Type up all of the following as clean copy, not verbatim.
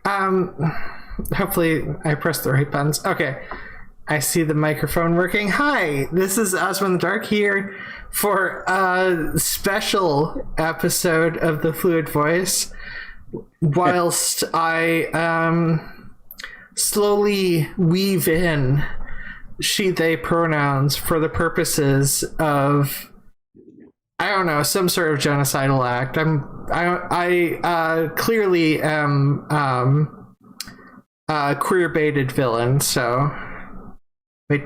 Um, hopefully I pressed the right buttons. Okay. I see the microphone working. Hi, this is Ozma in the Dark here for a special episode of The Fluid Voice. Whilst I slowly weave in she, they pronouns for the purposes of, I don't know, some sort of genocidal act. I clearly am a queer-baited villain, so... Wait,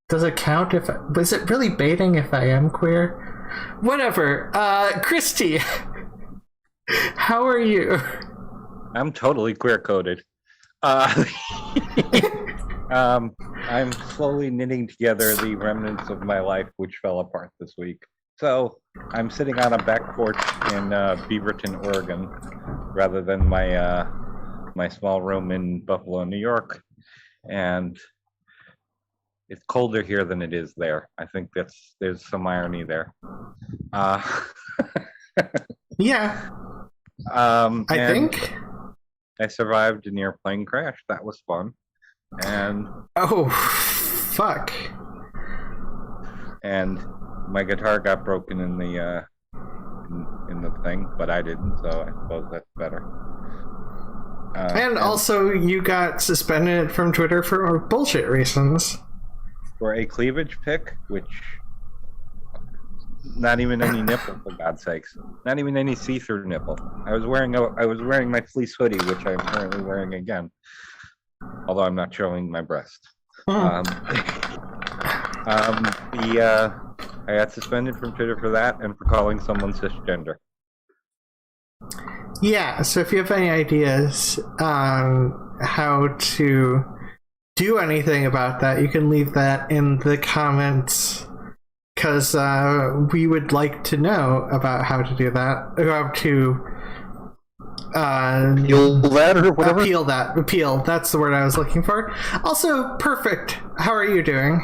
does it count if... Was it really baiting if I am queer? Whatever. Christy, how are you? I'm totally queer-coded. I'm slowly knitting together the remnants of my life which fell apart this week. So I'm sitting on a back porch in Beaverton, Oregon, rather than my small room in Buffalo, New York. And it's colder here than it is there. I think there's some irony there. Yeah. I think I survived a near plane crash. That was fun. And oh, fuck. And my guitar got broken in the in the thing, but I didn't, so I suppose that's better. And also, you got suspended from Twitter for bullshit reasons. For a cleavage pic, which not even any nipple, for God's sakes, not even any see-through nipple. I was wearing my fleece hoodie, which I'm currently wearing again, although I'm not showing my breast. I got suspended from Twitter for that and for calling someone cisgender. Yeah, so if you have any ideas on how to do anything about that, you can leave that in the comments, because we would like to know about how to do that, how to appeal that or whatever. Appeal, that's the word I was looking for. Also, Perfict, how are you doing?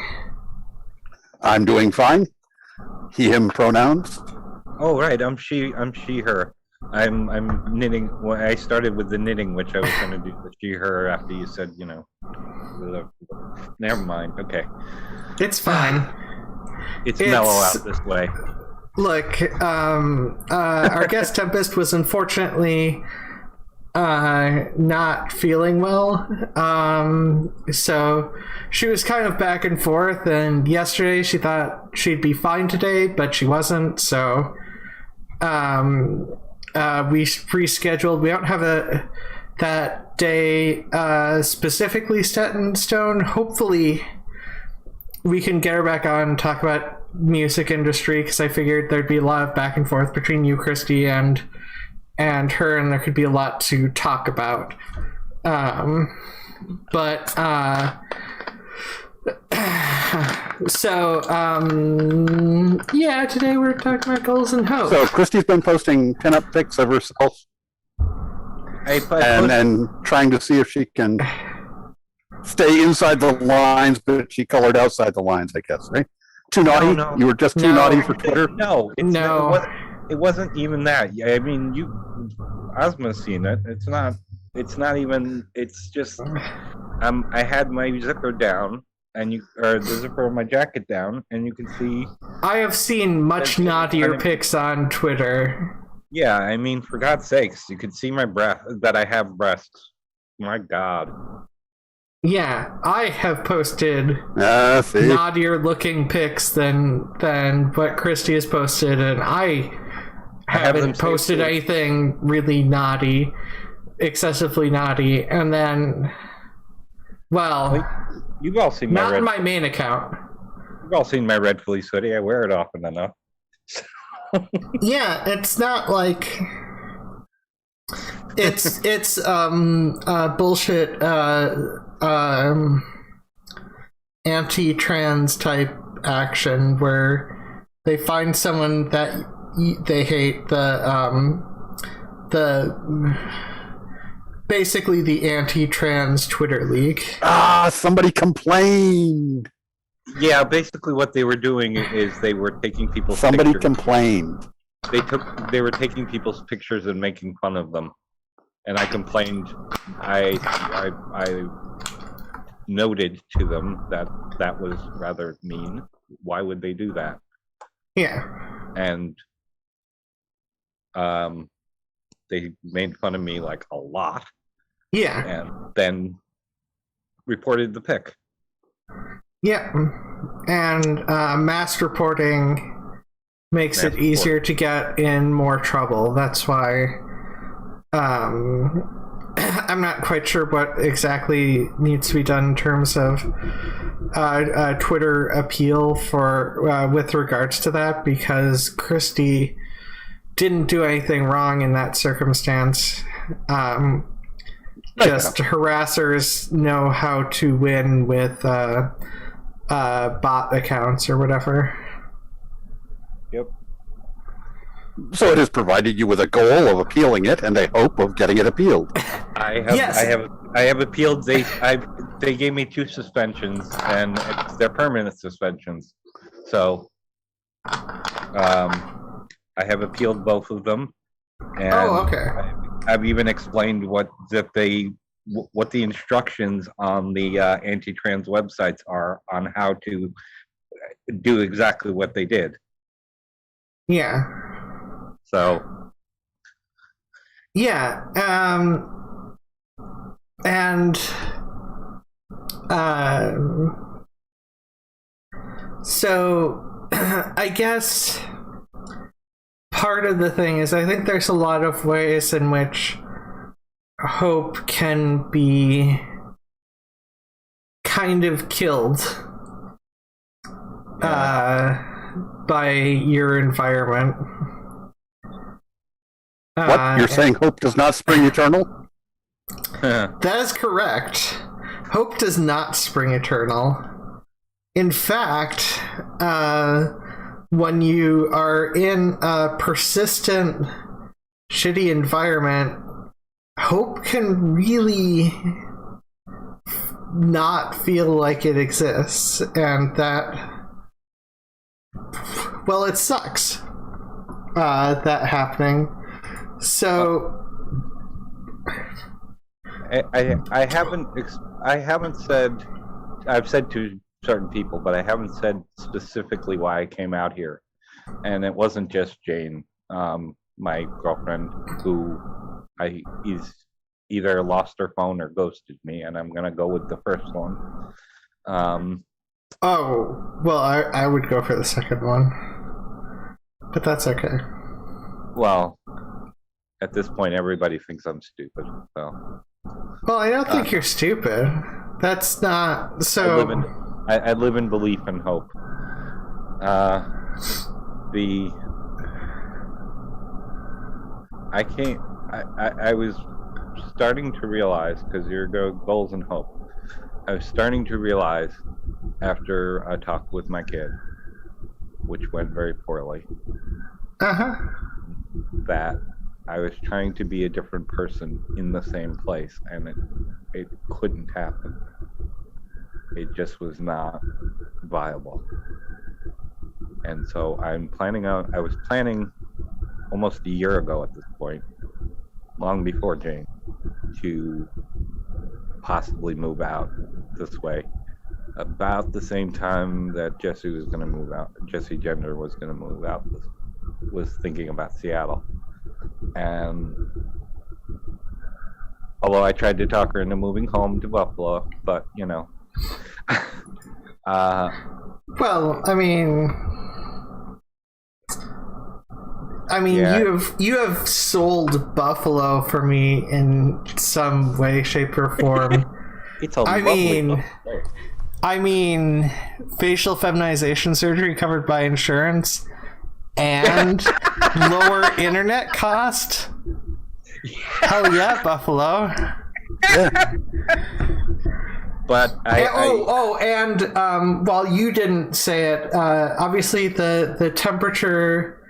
I'm doing fine. He, him pronouns. Oh right, I'm she, her. I'm knitting. Well, I started with the knitting, which I was going to do the she, her after you said, you know. Never mind. Okay. It's fine. It's mellow out this way. Look, our guest Tempest was unfortunately not feeling well. So she was kind of back and forth, and yesterday she thought she'd be fine today, but she wasn't, so we rescheduled. We don't have that day specifically set in stone. Hopefully we can get her back on and talk about music industry, because I figured there'd be a lot of back and forth between you, Christy, and her, and there could be a lot to talk about. Yeah, today we're talking about goals and hope. So Christy's been posting pinup pics of herself and trying to see if she can stay inside the lines, but she colored outside the lines, I guess, right? Too naughty? No. You were just too naughty for Twitter? No. It wasn't even that. I mean, Ozma's seen it. It's not even, it's just, I had my zipper down, or the zipper of my jacket down, and you can see. I have seen much naughtier pics on Twitter. Yeah, I mean, for God's sakes, you can see my that I have breasts. My God. Yeah, I have posted naughtier looking pics than what Christy has posted, and I haven't posted anything really naughty, excessively naughty. And then, well, you've all seen not in my main account. You've all seen my red fleece hoodie. I wear it often enough. Yeah, it's not like it's bullshit anti-trans type action where they find someone that they hate, basically the anti-trans Twitter league. Somebody complained. Yeah, basically what they were doing is they were taking people's Somebody pictures. Complained. They were taking people's pictures and making fun of them. And I complained. I noted to them that that was rather mean. Why would they do that? Yeah. And they made fun of me like a lot. Yeah. And then reported the pick. Yeah. And mass reporting makes it easier to get in more trouble. That's why I'm not quite sure what exactly needs to be done in terms of a Twitter appeal for with regards to that, because Christy didn't do anything wrong in that circumstance. Just harassers know how to win with bot accounts or whatever. Yep. So it has provided you with a goal of appealing it and a hope of getting it appealed. I have appealed. They gave me 2 suspensions, and they're permanent suspensions. So I have appealed both of them. And okay. I've even explained what the instructions on the anti-trans websites are on how to do exactly what they did. Yeah. So. Yeah. So I guess part of the thing is I think there's a lot of ways in which hope can be kind of killed by your environment. What? You're saying hope does not spring eternal? That is correct. Hope does not spring eternal. In fact, when you are in a persistent, shitty environment, hope can really not feel like it exists, and that, well, it sucks that happening. So I haven't said, I've said to certain people, but I haven't said specifically why I came out here. And it wasn't just Jane, my girlfriend, who is either lost her phone or ghosted me, and I'm gonna go with the first one. Oh, well, I would go for the second one, but that's okay. Well, at this point, everybody thinks I'm stupid. So. Well, I don't think you're stupid. That's not so. I live in belief and hope. I was starting to realize, because your goals and hope, I was starting to realize after a talk with my kid, which went very poorly, that I was trying to be a different person in the same place, and it couldn't happen. It just was not viable. And so I was planning almost a year ago at this point, long before Jane, to possibly move out this way. About the same time that Jesse was going to move out, Jesse Gender was going to move out, was thinking about Seattle. And although I tried to talk her into moving home to Buffalo, but you know. Well, I mean, yeah. you have sold Buffalo for me in some way, shape, or form. It's a lovely I mean, facial feminization surgery covered by insurance and lower internet cost. Hell yeah, Buffalo. Yeah. But while you didn't say it, obviously the temperature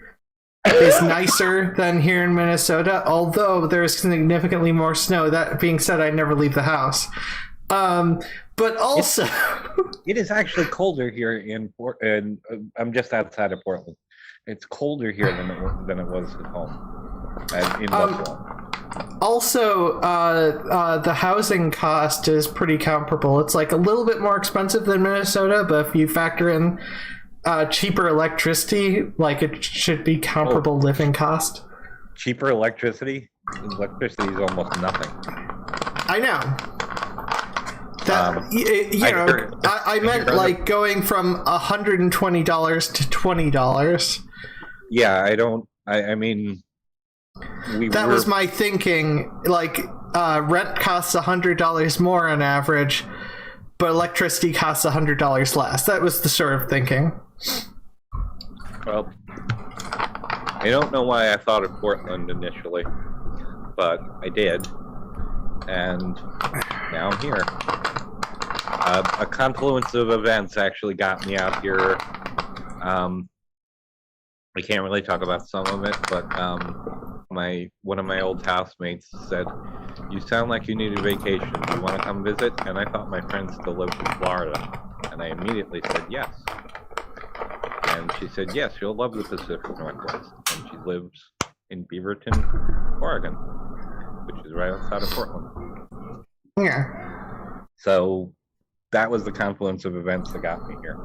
is nicer than here in Minnesota, although there's significantly more snow. That being said, I never leave the house. But also, it is actually colder here and I'm just outside of Portland. It's colder here than it was at home in Buffalo. Also, the housing cost is pretty comparable. It's like a little bit more expensive than Minnesota, but if you factor in cheaper electricity, like it should be comparable living cost. Cheaper electricity? Electricity is almost nothing. I know. That I meant like going from $120 to $20. Yeah, I mean, that was my thinking. Like, rent costs $100 more on average, but electricity costs $100 less. That was the sort of thinking. Well, I don't know why I thought of Portland initially, but I did, and now I'm here. A confluence of events actually got me out here. I can't really talk about some of it, but one of my old housemates said, "You sound like you need a vacation. Do you want to come visit?" And I thought my friend still lived in Florida, and I immediately said yes. And she said, "Yes, you'll love the Pacific Northwest." And she lives in Beaverton, Oregon, which is right outside of Portland. Yeah. So that was the confluence of events that got me here.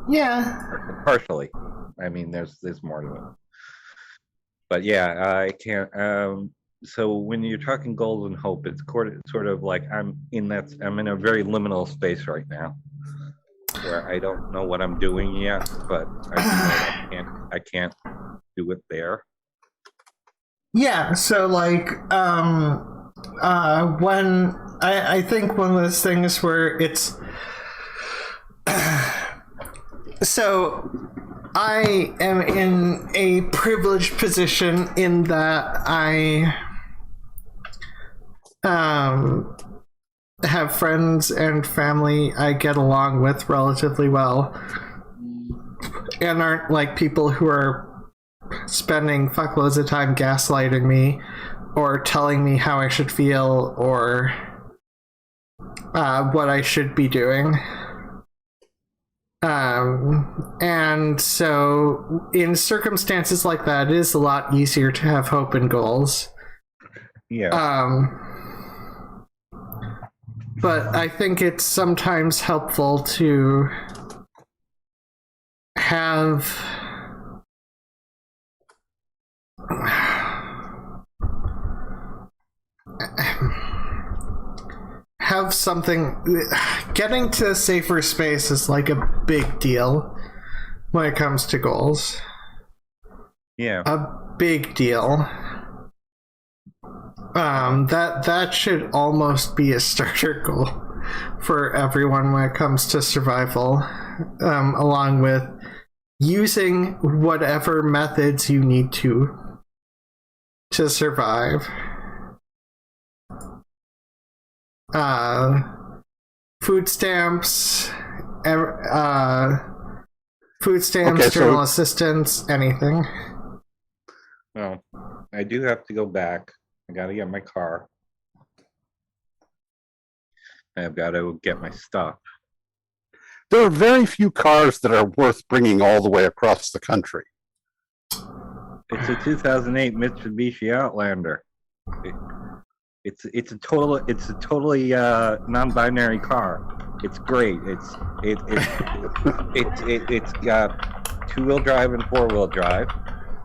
Yeah. Partially. I mean, there's more to it. But yeah, I can't. So when you're talking goals and hope, it's sort of like I'm in a very liminal space right now, where I don't know what I'm doing yet, but I do know I can't do it there. Yeah. So like, when I think one of those things where it's so I am in a privileged position in that I have friends and family I get along with relatively well, and aren't like people who are spending fuckloads of time gaslighting me or telling me how I should feel or what I should be doing. And so in circumstances like that, it is a lot easier to have hope and goals. Yeah. But I think it's sometimes helpful to have something. Getting to a safer space is like a big deal when it comes to goals. Yeah. A big deal. That should almost be a starter goal for everyone when it comes to survival, along with using whatever methods you need to survive. Food stamps, journal assistance, anything. Well, I do have to go back. I gotta get my car. I've got to get my stuff. There are very few cars that are worth bringing all the way across the country. It's a 2008 Mitsubishi Outlander. It's a totally non-binary car. It's great. It's got two-wheel drive and four-wheel drive.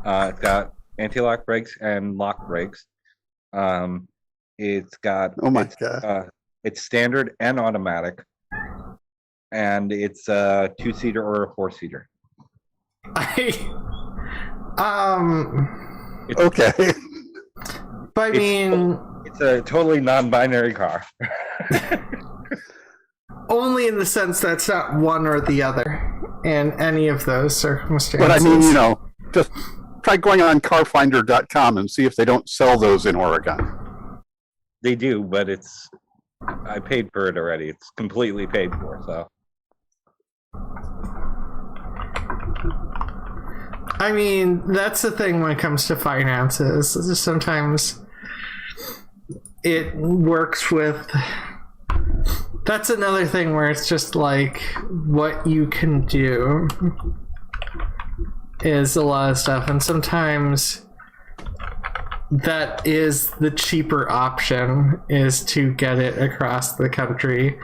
It's got anti-lock brakes and lock brakes. It's got it's standard and automatic, and it's a two-seater or a four-seater. Okay. But I mean, it's a totally non-binary car. Only in the sense that it's not one or the other in any of those circumstances. But I mean, just try going on carfinder.com and see if they don't sell those in Oregon. They do, but I paid for it already. It's completely paid for, so. I mean, that's the thing when it comes to finances. Sometimes it works with... That's another thing where it's just like what you can do is a lot of stuff, and sometimes that is the cheaper option, is to get it across the country.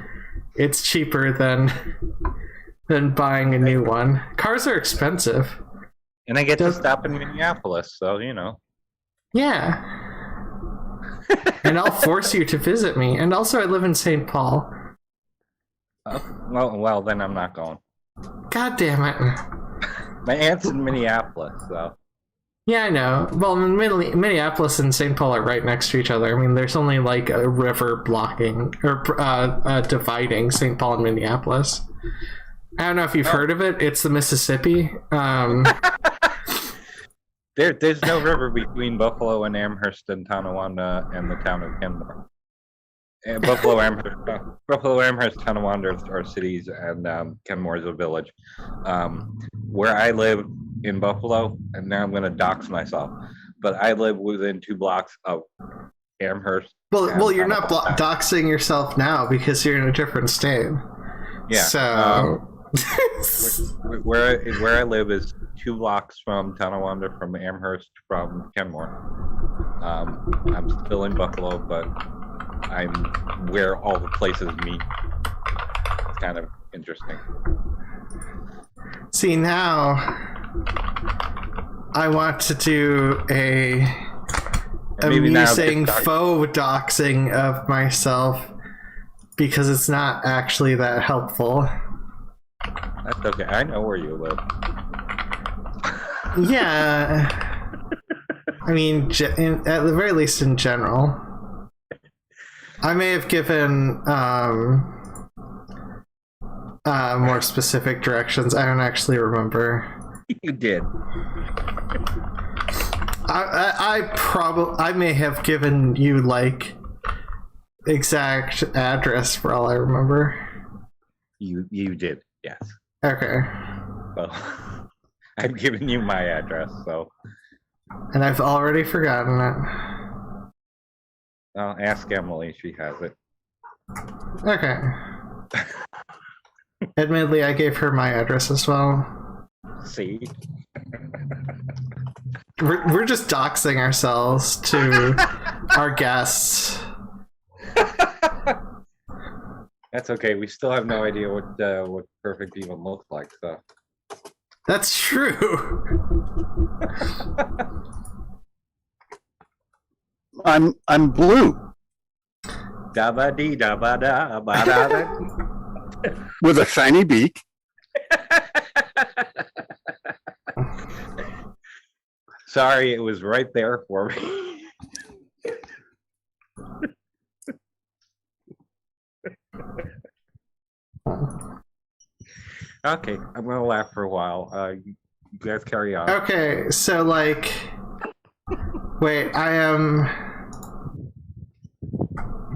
It's cheaper than buying a new one. Cars are expensive. And I get to stop in Minneapolis, so you know. Yeah. And I'll force you to visit me. And also, I live in St. Paul. Well, then I'm not going. God damn it. My aunt's in Minneapolis, so. Yeah, I know. Well, Minneapolis and St. Paul are right next to each other. I mean, there's only like a river blocking or dividing St. Paul and Minneapolis. I don't know if you've heard of it. It's the Mississippi. There's no river between Buffalo and Amherst and Tonawanda and the town of Kenmore. And Buffalo, Amherst, Tonawanda are cities, and Kenmore is a village. Where I live in Buffalo, and now I'm going to dox myself, but I live within 2 blocks of Amherst. Well, you're not doxing yourself now because you're in a different state. Yeah. So. Where I live is 2 blocks from Tonawanda, from Amherst, from Kenmore. I'm still in Buffalo, but I'm where all the places meet. It's kind of interesting. See, now I want to do a amusing faux doxing of myself because it's not actually that helpful. That's okay. I know where you live. Yeah. I mean, at the very least in general. I may have given more specific directions. I don't actually remember. You did. I may have given you like exact address for all I remember. You did, yes. Okay. Well, I've given you my address, so. And I've already forgotten it. I'll ask Emily, she has it. Okay. Admittedly, I gave her my address as well. See? We're just doxing ourselves to our guests. That's okay. We still have no idea what Perfict even looks like, so. That's true. I'm blue. Da ba dee da ba da ba da da. With a shiny beak. Sorry, it was right there for me. Okay, I'm gonna laugh for a while. You guys carry on. Okay, so like, wait, I am.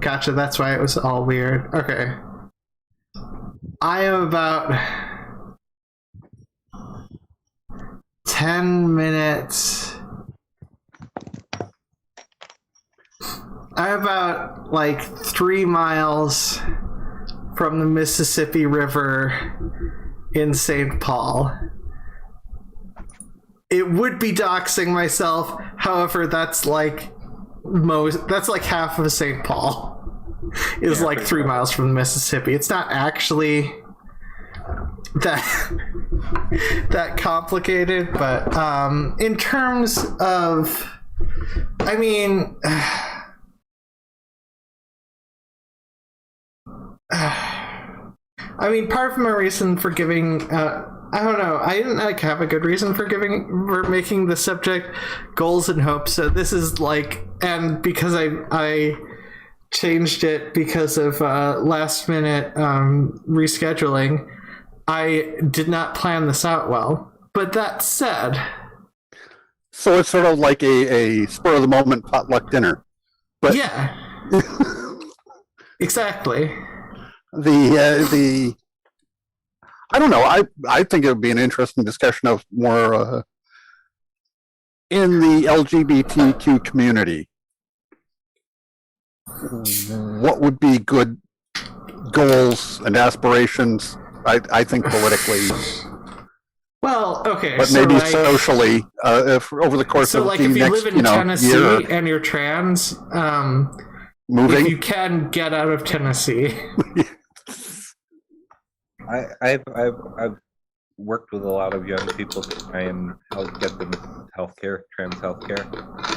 Gotcha. That's why it was all weird. Okay, I am about 10 minutes. I'm about like 3 miles from the Mississippi River in St. Paul. It would be doxing myself, however, that's like half of St. Paul is like 3 miles from the Mississippi. It's not actually that complicated, but in terms of, I mean, part of my reason for giving, I don't know, I didn't like have a good reason for making the subject goals and hopes. So this is like, and because I changed it because of last minute rescheduling, I did not plan this out well. But that said, so it's sort of like a spur of the moment potluck dinner. But yeah, exactly. The I don't know. I think it would be an interesting discussion of more in the LGBTQ community. What would be good goals and aspirations? I think politically Well, okay, but so maybe like, socially, if over the course so of like the if you next, live in Tennessee year, and you're trans, moving. if you can get out of Tennessee. I've worked with a lot of young people to try and help get them healthcare, trans healthcare,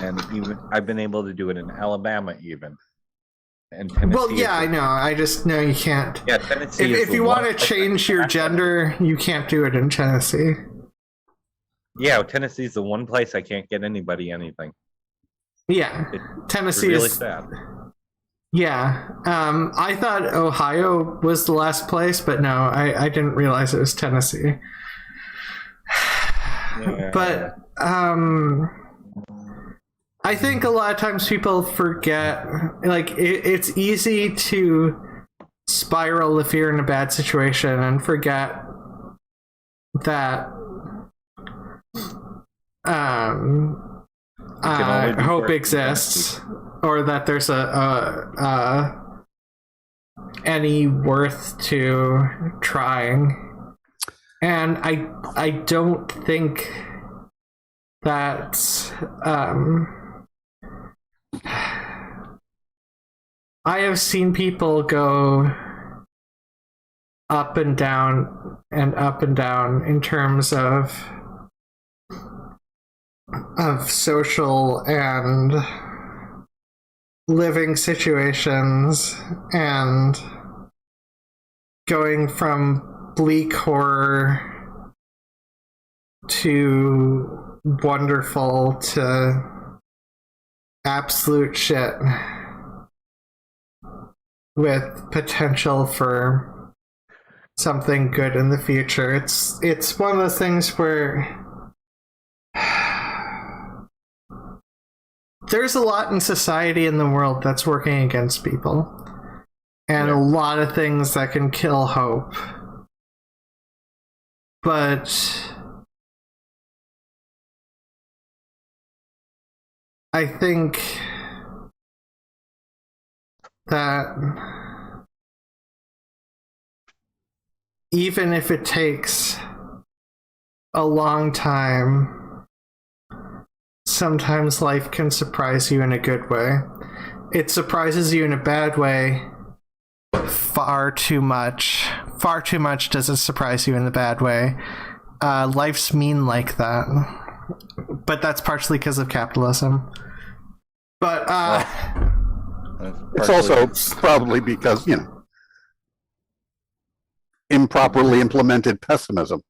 and even I've been able to do it in Alabama, even. And Tennessee. Well, yeah, I know. I just know you can't. Yeah, Tennessee. If you want to change your gender, you can't do it in Tennessee. Yeah, Tennessee's the one place I can't get anybody anything. Yeah, Tennessee really is sad. Yeah, I thought Ohio was the last place, but no, I didn't realize it was Tennessee. Yeah. But I think a lot of times people forget, like, it's easy to spiral if you're in a bad situation and forget that hope exists, or that there's any worth to trying. And I don't think that I have seen people go up and down and up and down in terms of social and living situations, and going from bleak horror to wonderful to absolute shit, with potential for something good in the future. It's one of those things where there's a lot in society in the world that's working against people, and a lot of things that can kill hope. But I think that even if it takes a long time, sometimes life can surprise you in a good way. It surprises you in a bad way far too much. Far too much does it surprise you in the bad way. Life's mean like that. But that's partially because of capitalism. But it's also probably because, improperly implemented pessimism.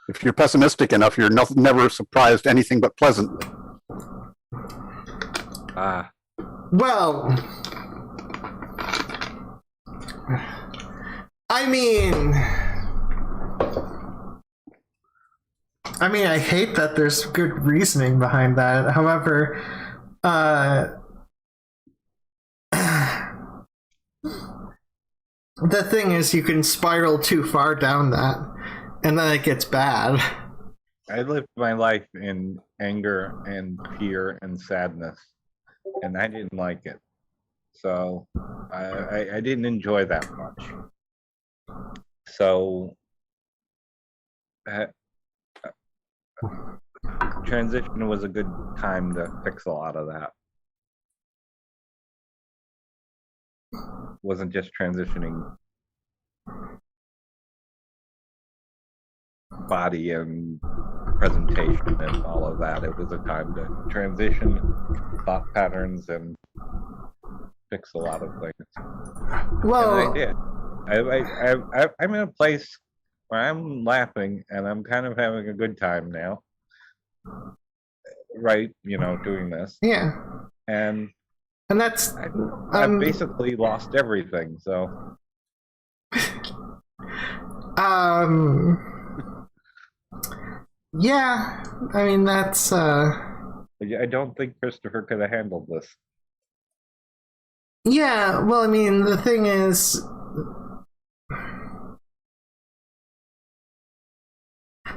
If you're pessimistic enough, you're never surprised anything but pleasantly. Well, I mean, I hate that there's good reasoning behind that. However, the thing is, you can spiral too far down that, and then it gets bad. I lived my life in anger and fear and sadness, and I didn't like it. So I didn't enjoy that much. So transition was a good time to fix a lot of that. Wasn't just transitioning body and presentation and all of that. It was a time to transition thought patterns and fix a lot of things. Well, and I did. I'm in a place where I'm laughing and I'm kind of having a good time now. Right, doing this. Yeah. And that's I've basically lost everything, so yeah, that's I don't think Christopher could have handled this. Yeah, well, the thing is,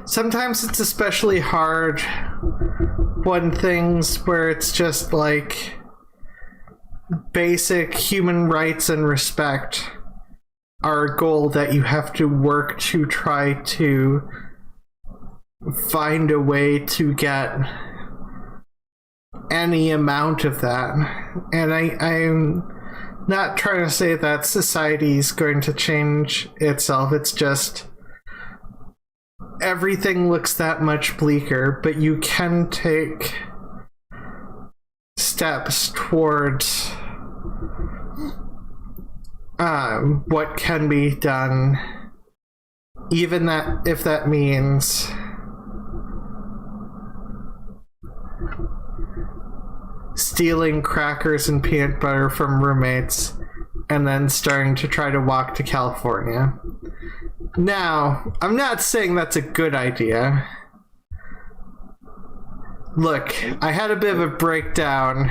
sometimes it's especially hard when things where it's just like basic human rights and respect are a goal that you have to work to try to find a way to get any amount of that. And I'm not trying to say that society is going to change itself. It's just everything looks that much bleaker, but you can take steps towards what can be done, even that if that means stealing crackers and peanut butter from roommates and then starting to try to walk to California. Now, I'm not saying that's a good idea. Look, I had a bit of a breakdown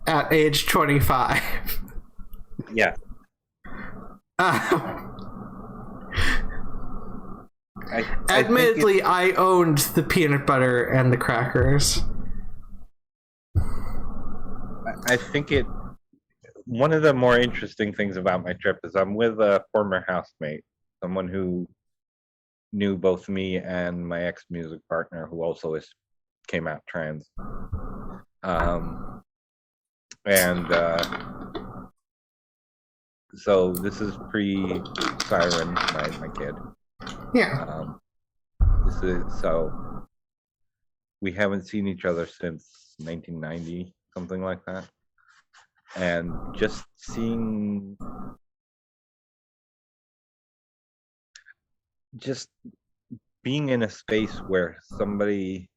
at age 25. Yeah. Admittedly, I owned the peanut butter and the crackers. I think one of the more interesting things about my trip is I'm with a former housemate, someone who knew both me and my ex-music partner, who also came out trans. So this is pre-Siren, my kid. Yeah. So we haven't seen each other since 1990, something like that. And just being in a space where somebody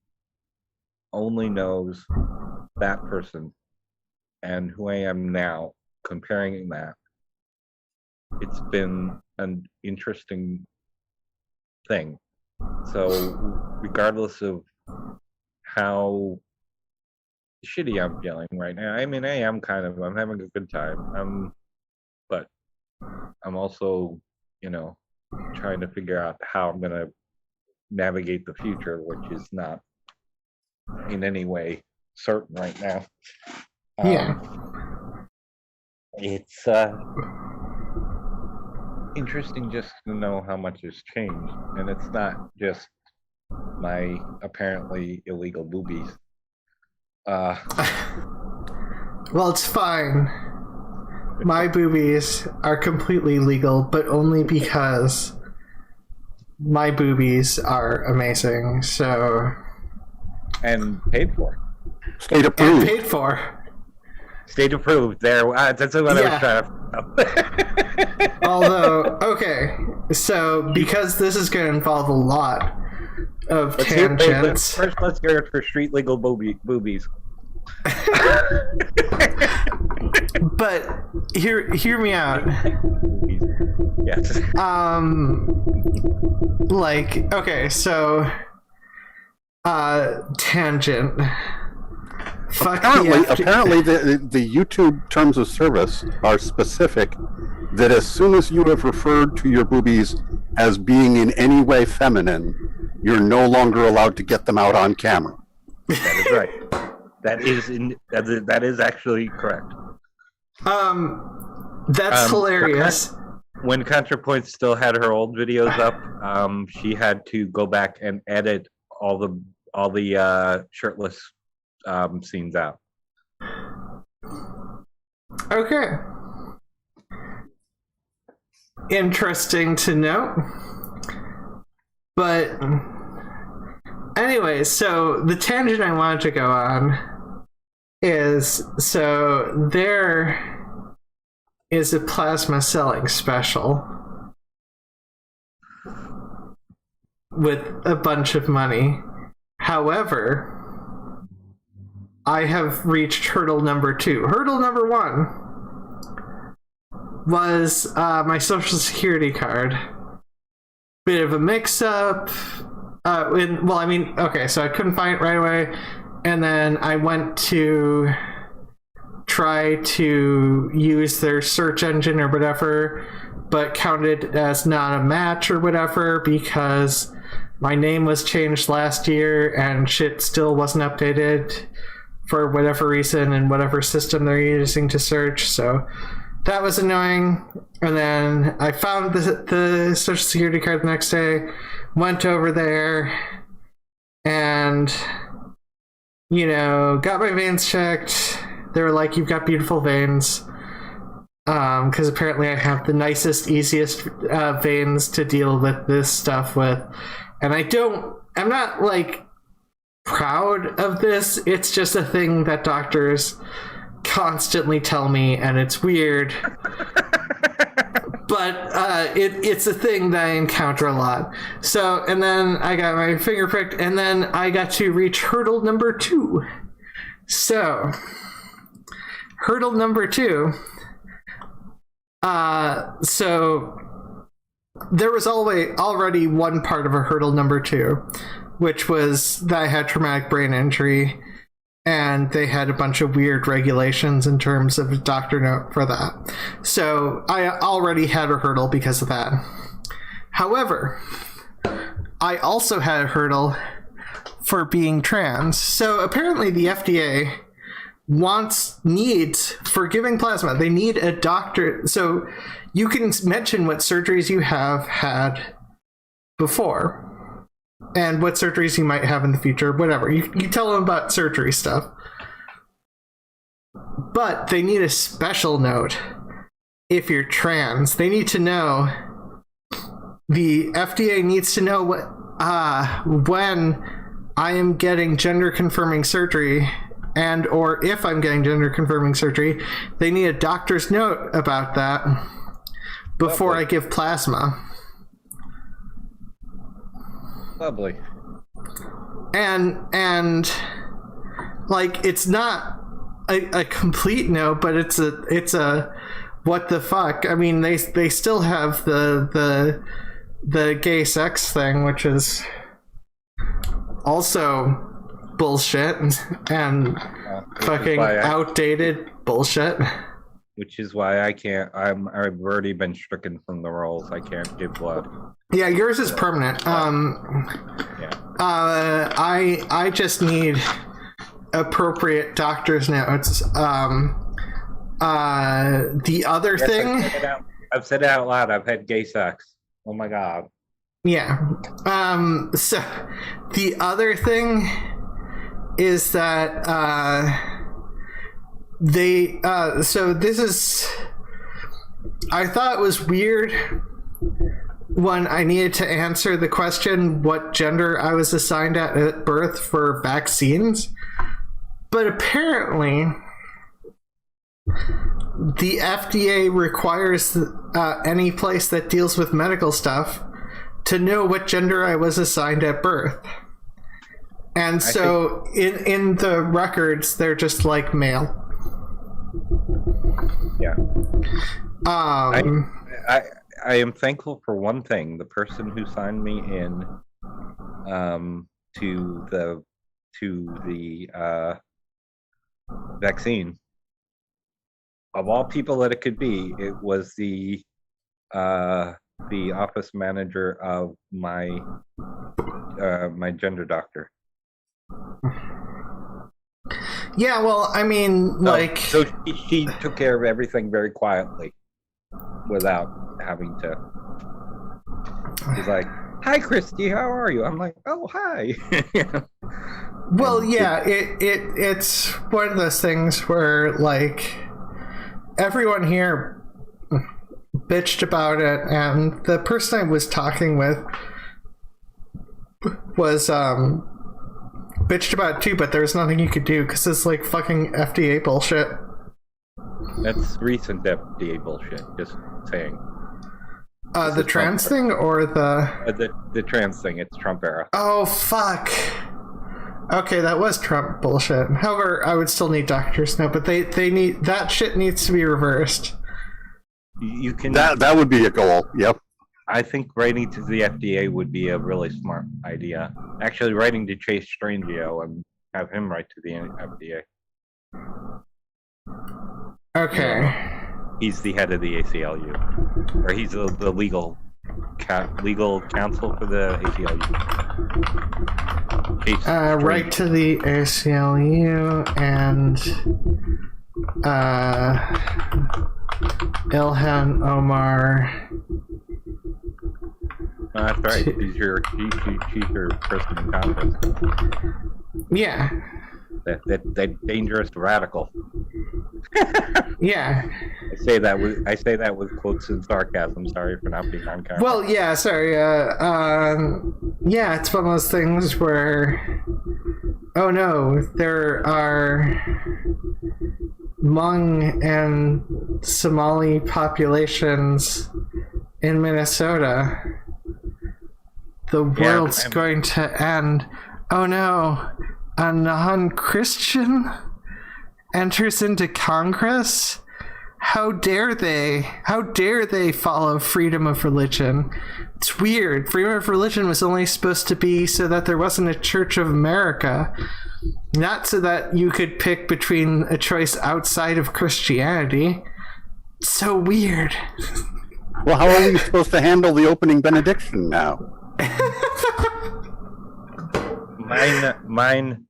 only knows that person and who I am now, comparing that, it's been an interesting thing. So regardless of how shitty I'm feeling right now, I mean, I'm having a good time. But I'm also, trying to figure out how I'm going to navigate the future, which is not in any way certain right now. Yeah. It's interesting just to know how much has changed, and it's not just my apparently illegal boobies. Well, it's fine. My boobies are completely legal, but only because my boobies are amazing. So, and paid for. State approved. And paid for. State approved. There. That's what I was trying to. Although, okay, so because this is going to involve a lot of tangents. First, let's hear it for street legal boobies. But hear me out. Yes. Okay, so tangent. Apparently the YouTube terms of service are specific that as soon as you have referred to your boobies as being in any way feminine, you're no longer allowed to get them out on camera. That is right. That is actually correct. That's hilarious. When ContraPoint still had her old videos up, she had to go back and edit all the shirtless scenes out. Okay. Interesting to know. But anyway, so the tangent I wanted to go on is, so there is a plasma selling special with a bunch of money. However, I have reached hurdle number 2. Hurdle number 1 was my social security card. Bit of a mix-up. Okay, so I couldn't find it right away, and then I went to try to use their search engine or whatever, but counted as not a match or whatever because my name was changed last year and shit still wasn't updated for whatever reason in whatever system they're using to search. So that was annoying. And then I found the social security card the next day, went over there, and got my veins checked. They were like, "You've got beautiful veins," because apparently I have the nicest, easiest veins to deal with this stuff with, and I'm not like proud of this. It's just a thing that doctors constantly tell me, and it's weird. But it's a thing that I encounter a lot. So, and then I got my finger pricked, and then I got to reach hurdle number 2. So, hurdle number 2. So there was already one part of a hurdle number 2, which was that I had traumatic brain injury, and they had a bunch of weird regulations in terms of a doctor note for that. So I already had a hurdle because of that. However, I also had a hurdle for being trans. So apparently the FDA needs for giving plasma. They need a doctor. So you can mention what surgeries you have had before and what surgeries you might have in the future, whatever. You tell them about surgery stuff. But they need a special note if you're trans. They need to know, the FDA needs to know when I am getting gender confirming surgery, and or if I'm getting gender confirming surgery, they need a doctor's note about that before I give plasma. Lovely. And like, it's not a complete no, but it's a what the fuck. I mean, they still have the gay sex thing, which is also bullshit and fucking outdated bullshit. Which is why I can't. I've already been stricken from the rolls. I can't give blood. Yeah, yours is permanent. I just need appropriate doctor's notes. The other thing, I've said it out loud. I've had gay sex. Oh my god. Yeah. So the other thing is that so this is, I thought it was weird when I needed to answer the question what gender I was assigned at birth for vaccines, but apparently the FDA requires any place that deals with medical stuff to know what gender I was assigned at birth. And so in the records, they're just like male. Yeah. I am thankful for one thing. The person who signed me in to the vaccine, of all people that it could be, it was the office manager of my gender doctor. Yeah, well, I mean, so she took care of everything very quietly, without having to. She's like, "Hi, Christy, how are you?" I'm like, "Oh, hi." Well, yeah, it's one of those things where, like, everyone here bitched about it, and the person I was talking with was bitched about it too, but there was nothing you could do because it's like fucking FDA bullshit. That's recent FDA bullshit. Just saying. The trans thing or the trans thing? It's Trump era. Oh fuck. Okay, that was Trump bullshit. However, I would still need doctors now, but they need, that shit needs to be reversed. You can. That would be a goal. Yep. I think writing to the FDA would be a really smart idea. Actually, writing to Chase Strangio and have him write to the FDA. Okay. He's the head of the ACLU, or he's the legal counsel for the ACLU. Write to the ACLU and Ilhan Omar. That's right. She's your person in Congress. Yeah. That dangerous radical. Yeah. I say that with quotes and sarcasm. Sorry for not being on camera. Well, yeah, sorry. Yeah, it's one of those things where, oh no, there are Hmong and Somali populations in Minnesota. The world's going to end. Oh no, a non-Christian enters into Congress? How dare they? How dare they follow freedom of religion? It's weird. Freedom of religion was only supposed to be so that there wasn't a Church of America, not so that you could pick between a choice outside of Christianity. It's so weird. Well, how are we supposed to handle the opening benediction now? Mine,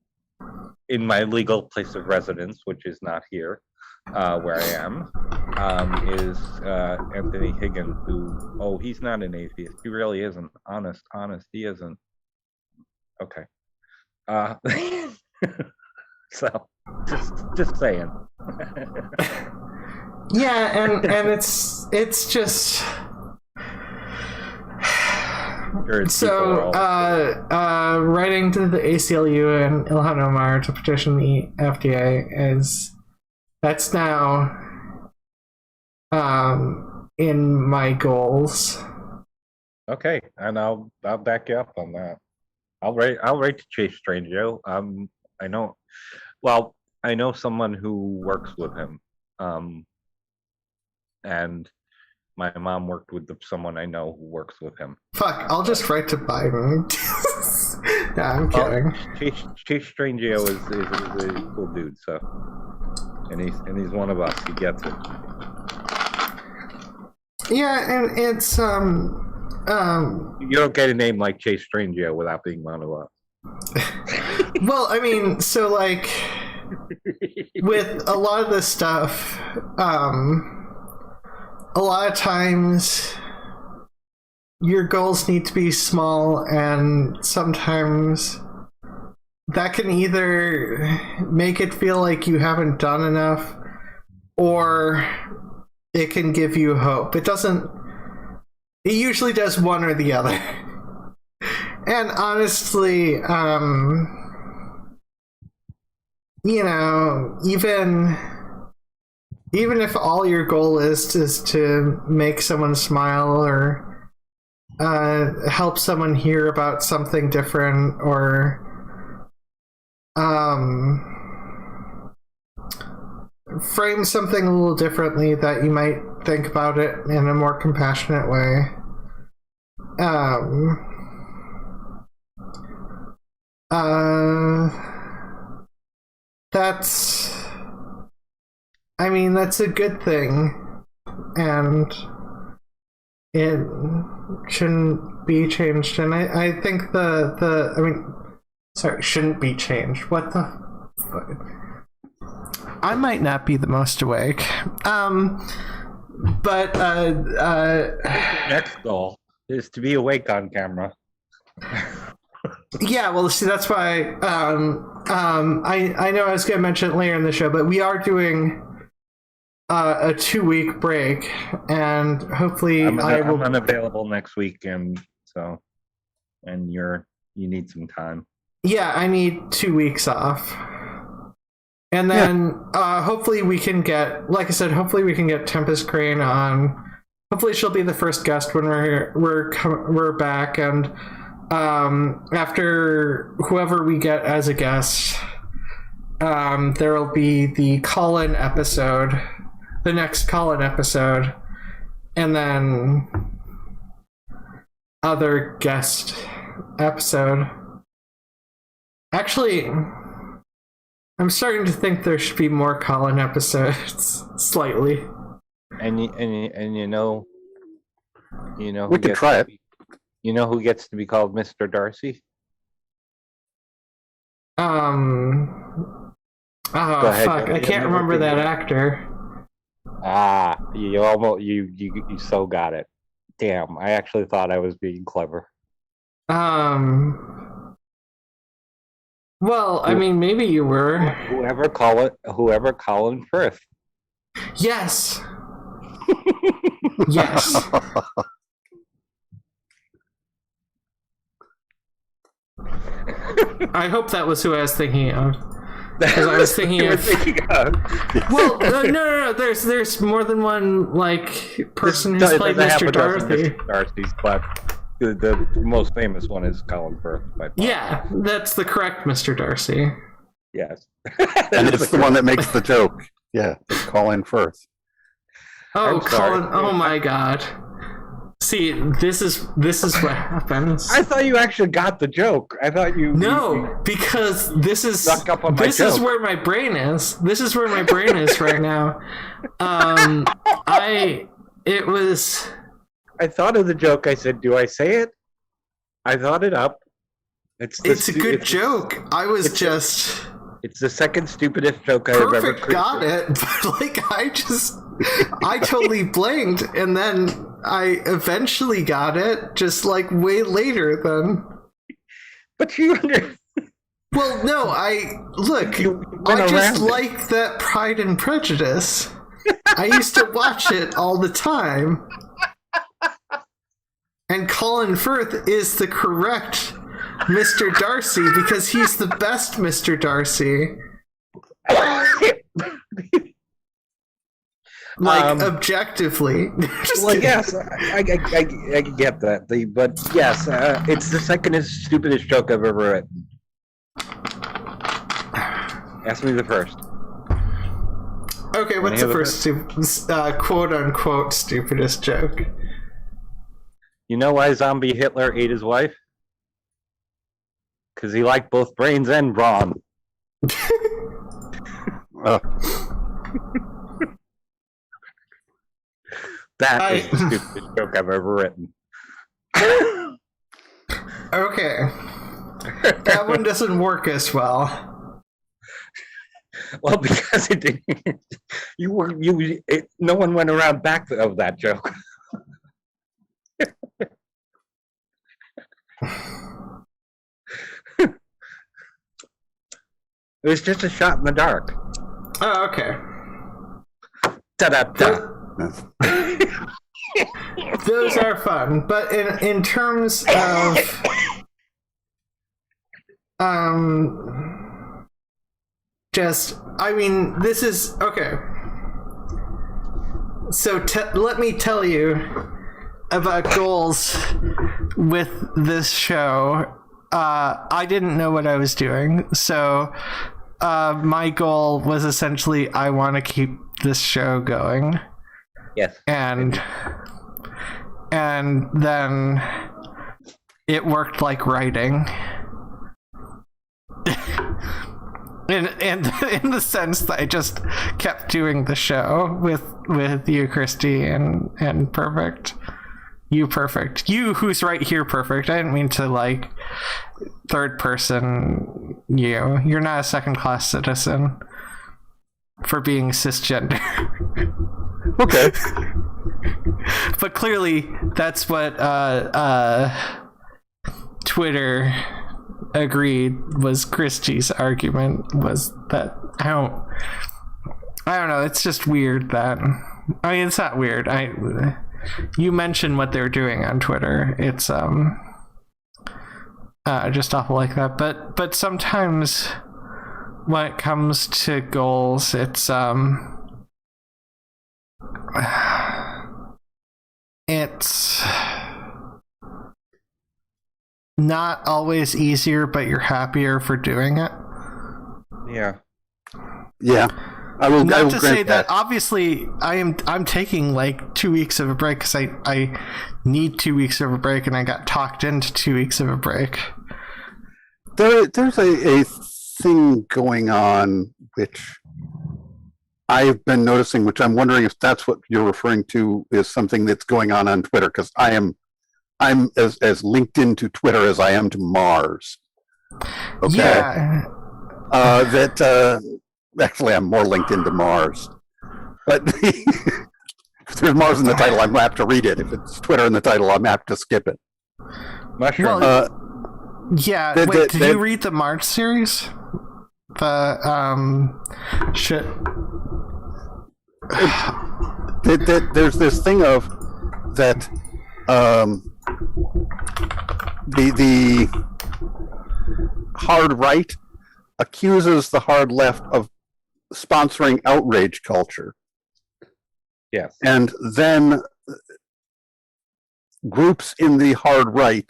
in my legal place of residence, which is not here, where I am, is Anthony Higgins, who, he's not an atheist. He really isn't. Honest, he isn't. Okay. So, just saying. Yeah, and it's just... So, writing to the ACLU and Ilhan Omar to petition the FDA that's now in my goals. Okay, and I'll back you up on that. I'll write to Chase Strangio. I know someone who works with him, and my mom worked with someone I know who works with him. Fuck, I'll just write to Biden. Nah, I'm kidding. Chase Strangio is a cool dude, so, and he's one of us. He gets it. Yeah, and it's you don't get a name like Chase Strangio without being one of us. Well, I mean, so like with a lot of this stuff, a lot of times your goals need to be small, and sometimes that can either make it feel like you haven't done enough, or it can give you hope. It usually does one or the other. And honestly, even if all your goal is to make someone smile or help someone hear about something different, or frame something a little differently, that you might think about it in a more compassionate way. That's a good thing, and it shouldn't be changed. And I think shouldn't be changed. What the fuck? I might not be the most awake. But next goal is to be awake on camera. Yeah, well, see, that's why I know I was going to mention it later in the show, but we are doing a 2-week break, and hopefully I'm unavailable next week, and you need some time. Yeah, I need 2 weeks off. And then hopefully we can get, like I said, Tempest Crane on. Hopefully she'll be the first guest when we're back, and after whoever we get as a guest, there will be the call-in episode, the next call-in episode, and then other guest episode. Actually, I'm starting to think there should be more call-in episodes, slightly. And we could try it. You know who gets to be called Mr. Darcy? Oh, fuck! I can't remember that actor. You so got it. Damn, I actually thought I was being clever. Well, I mean, maybe you were. Whoever Colin Firth. Yes. Yes. I hope that was who I was thinking of. Because I was thinking of. Well, no. There's more than one person who's played Mr. Dorothy. Mr. Darcy's, but the most famous one is Colin Firth. Yeah, that's the correct Mr. Darcy. Yes, and it's the one that makes the joke. Yeah, it's Colin Firth. Oh, Colin! Oh my God! See, this is what happens. I thought you actually got the joke. I thought you. No, because this is where my brain is. This is where my brain is right now. I thought of the joke. I said, "Do I say it?" I thought it up. It's a good joke. It's the second stupidest joke I have ever created. Perfect got it, but I totally blanked, and then I eventually got it, just way later then. But you under. Well, no, I just like that Pride and Prejudice. I used to watch it all the time. And Colin Firth is the correct Mr. Darcy because he's the best Mr. Darcy. Objectively. Yes, I get that. But yes, it's the second stupidest joke I've ever written. Ask me the first. Okay, what's the first quote-unquote stupidest joke? You know why Zombie Hitler ate his wife? Because he liked both brains and brawn. That is the stupidest joke I've ever written. Okay. That one doesn't work as well. Well, because it didn't. No one went around back of that joke. It was just a shot in the dark. Oh, okay. Da-da-da. Those are fun, but in terms of this is okay. So let me tell you about goals with this show. I didn't know what I was doing, so my goal was essentially I want to keep this show going. Yes. And then it worked like writing. in the sense that I just kept doing the show with you, Christy, and Perfict. You, Perfict. You who's right here, Perfict. I didn't mean to third person you. You're not a second class citizen for being cisgender. Okay. But clearly that's what Twitter agreed was Christy's argument, was that I don't know, it's just weird that it's not weird. You mentioned what they're doing on Twitter. It's just awful like that. But sometimes when it comes to goals, it's not always easier, but you're happier for doing it. Yeah. I will say that obviously I'm taking 2 weeks of a break because I need 2 weeks of a break, and I got talked into 2 weeks of a break. There's a thing going on which I've been noticing, which I'm wondering if that's what you're referring to, is something that's going on Twitter, because I'm as linked into Twitter as I am to Mars. Okay. Yeah. Actually, I'm more linked into Mars. But If there's Mars in the title, I'm apt to read it. If it's Twitter in the title, I'm apt to skip it. Mushroom. Yeah. Wait, did you read the March series? The shit. There's this thing of that the hard right accuses the hard left of sponsoring outrage culture. Yes. And then groups in the hard right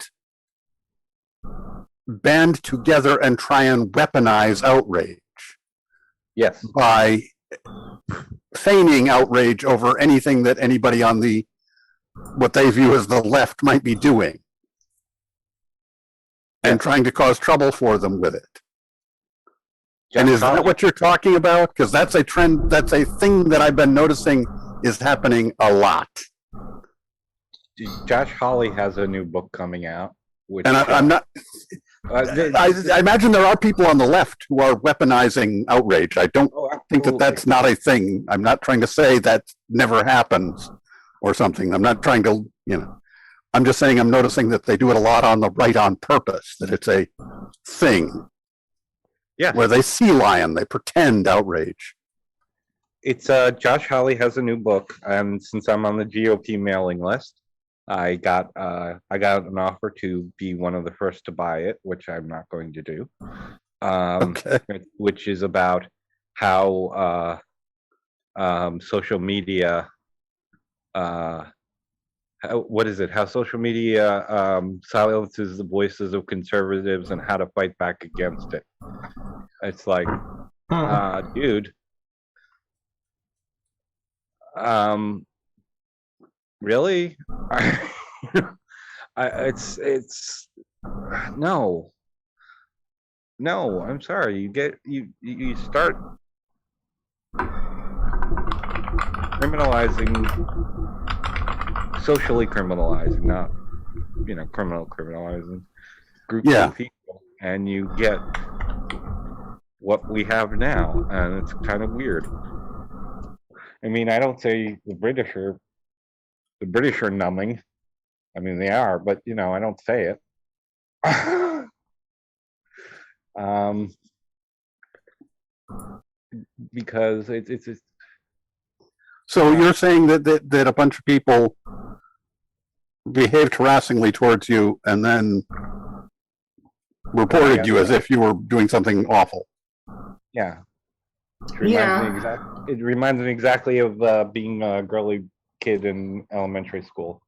band together and try and weaponize outrage. Yes. By feigning outrage over anything that anybody on the what they view as the left might be doing. And trying to cause trouble for them with it. And is that what you're talking about? Because that's a trend, that's a thing that I've been noticing is happening a lot. Josh Hawley has a new book coming out. Which, and I'm not... I imagine there are people on the left who are weaponizing outrage. I don't think that that's not a thing. I'm not trying to say that never happens or something. I'm not trying to, I'm just saying I'm noticing that they do it a lot on the right on purpose, that it's a thing. Yeah. Where they sea lion, they pretend outrage. It's Josh Hawley has a new book, and since I'm on the GOP mailing list, I got an offer to be one of the first to buy it, which I'm not going to do. Okay. Which is about how social media how social media silences the voices of conservatives and how to fight back against it. It's like, dude, really? It's no, I'm sorry. You start socially criminalizing, not criminalizing groups of people, and you get what we have now, and it's kind of weird. I mean, I don't say the British are numbing. I mean, they are, but I don't say it. Because it's So you're saying that a bunch of people behaved harassingly towards you and then reported you as if you were doing something awful. Yeah. It reminds me exactly of being a girly kid in elementary school.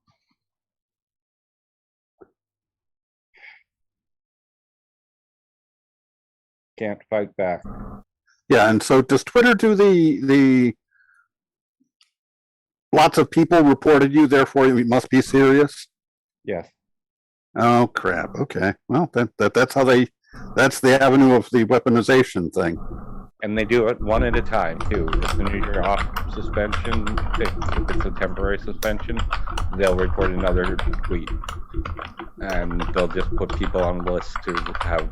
Can't fight back. Yeah, and so does Twitter do the lots of people reported you, therefore you must be serious? Yes. Oh crap. Okay. Well, that's that's the avenue of the weaponization thing. And they do it one at a time too. As soon as you're off suspension, if it's a temporary suspension, they'll report another tweet. And they'll just put people on lists to have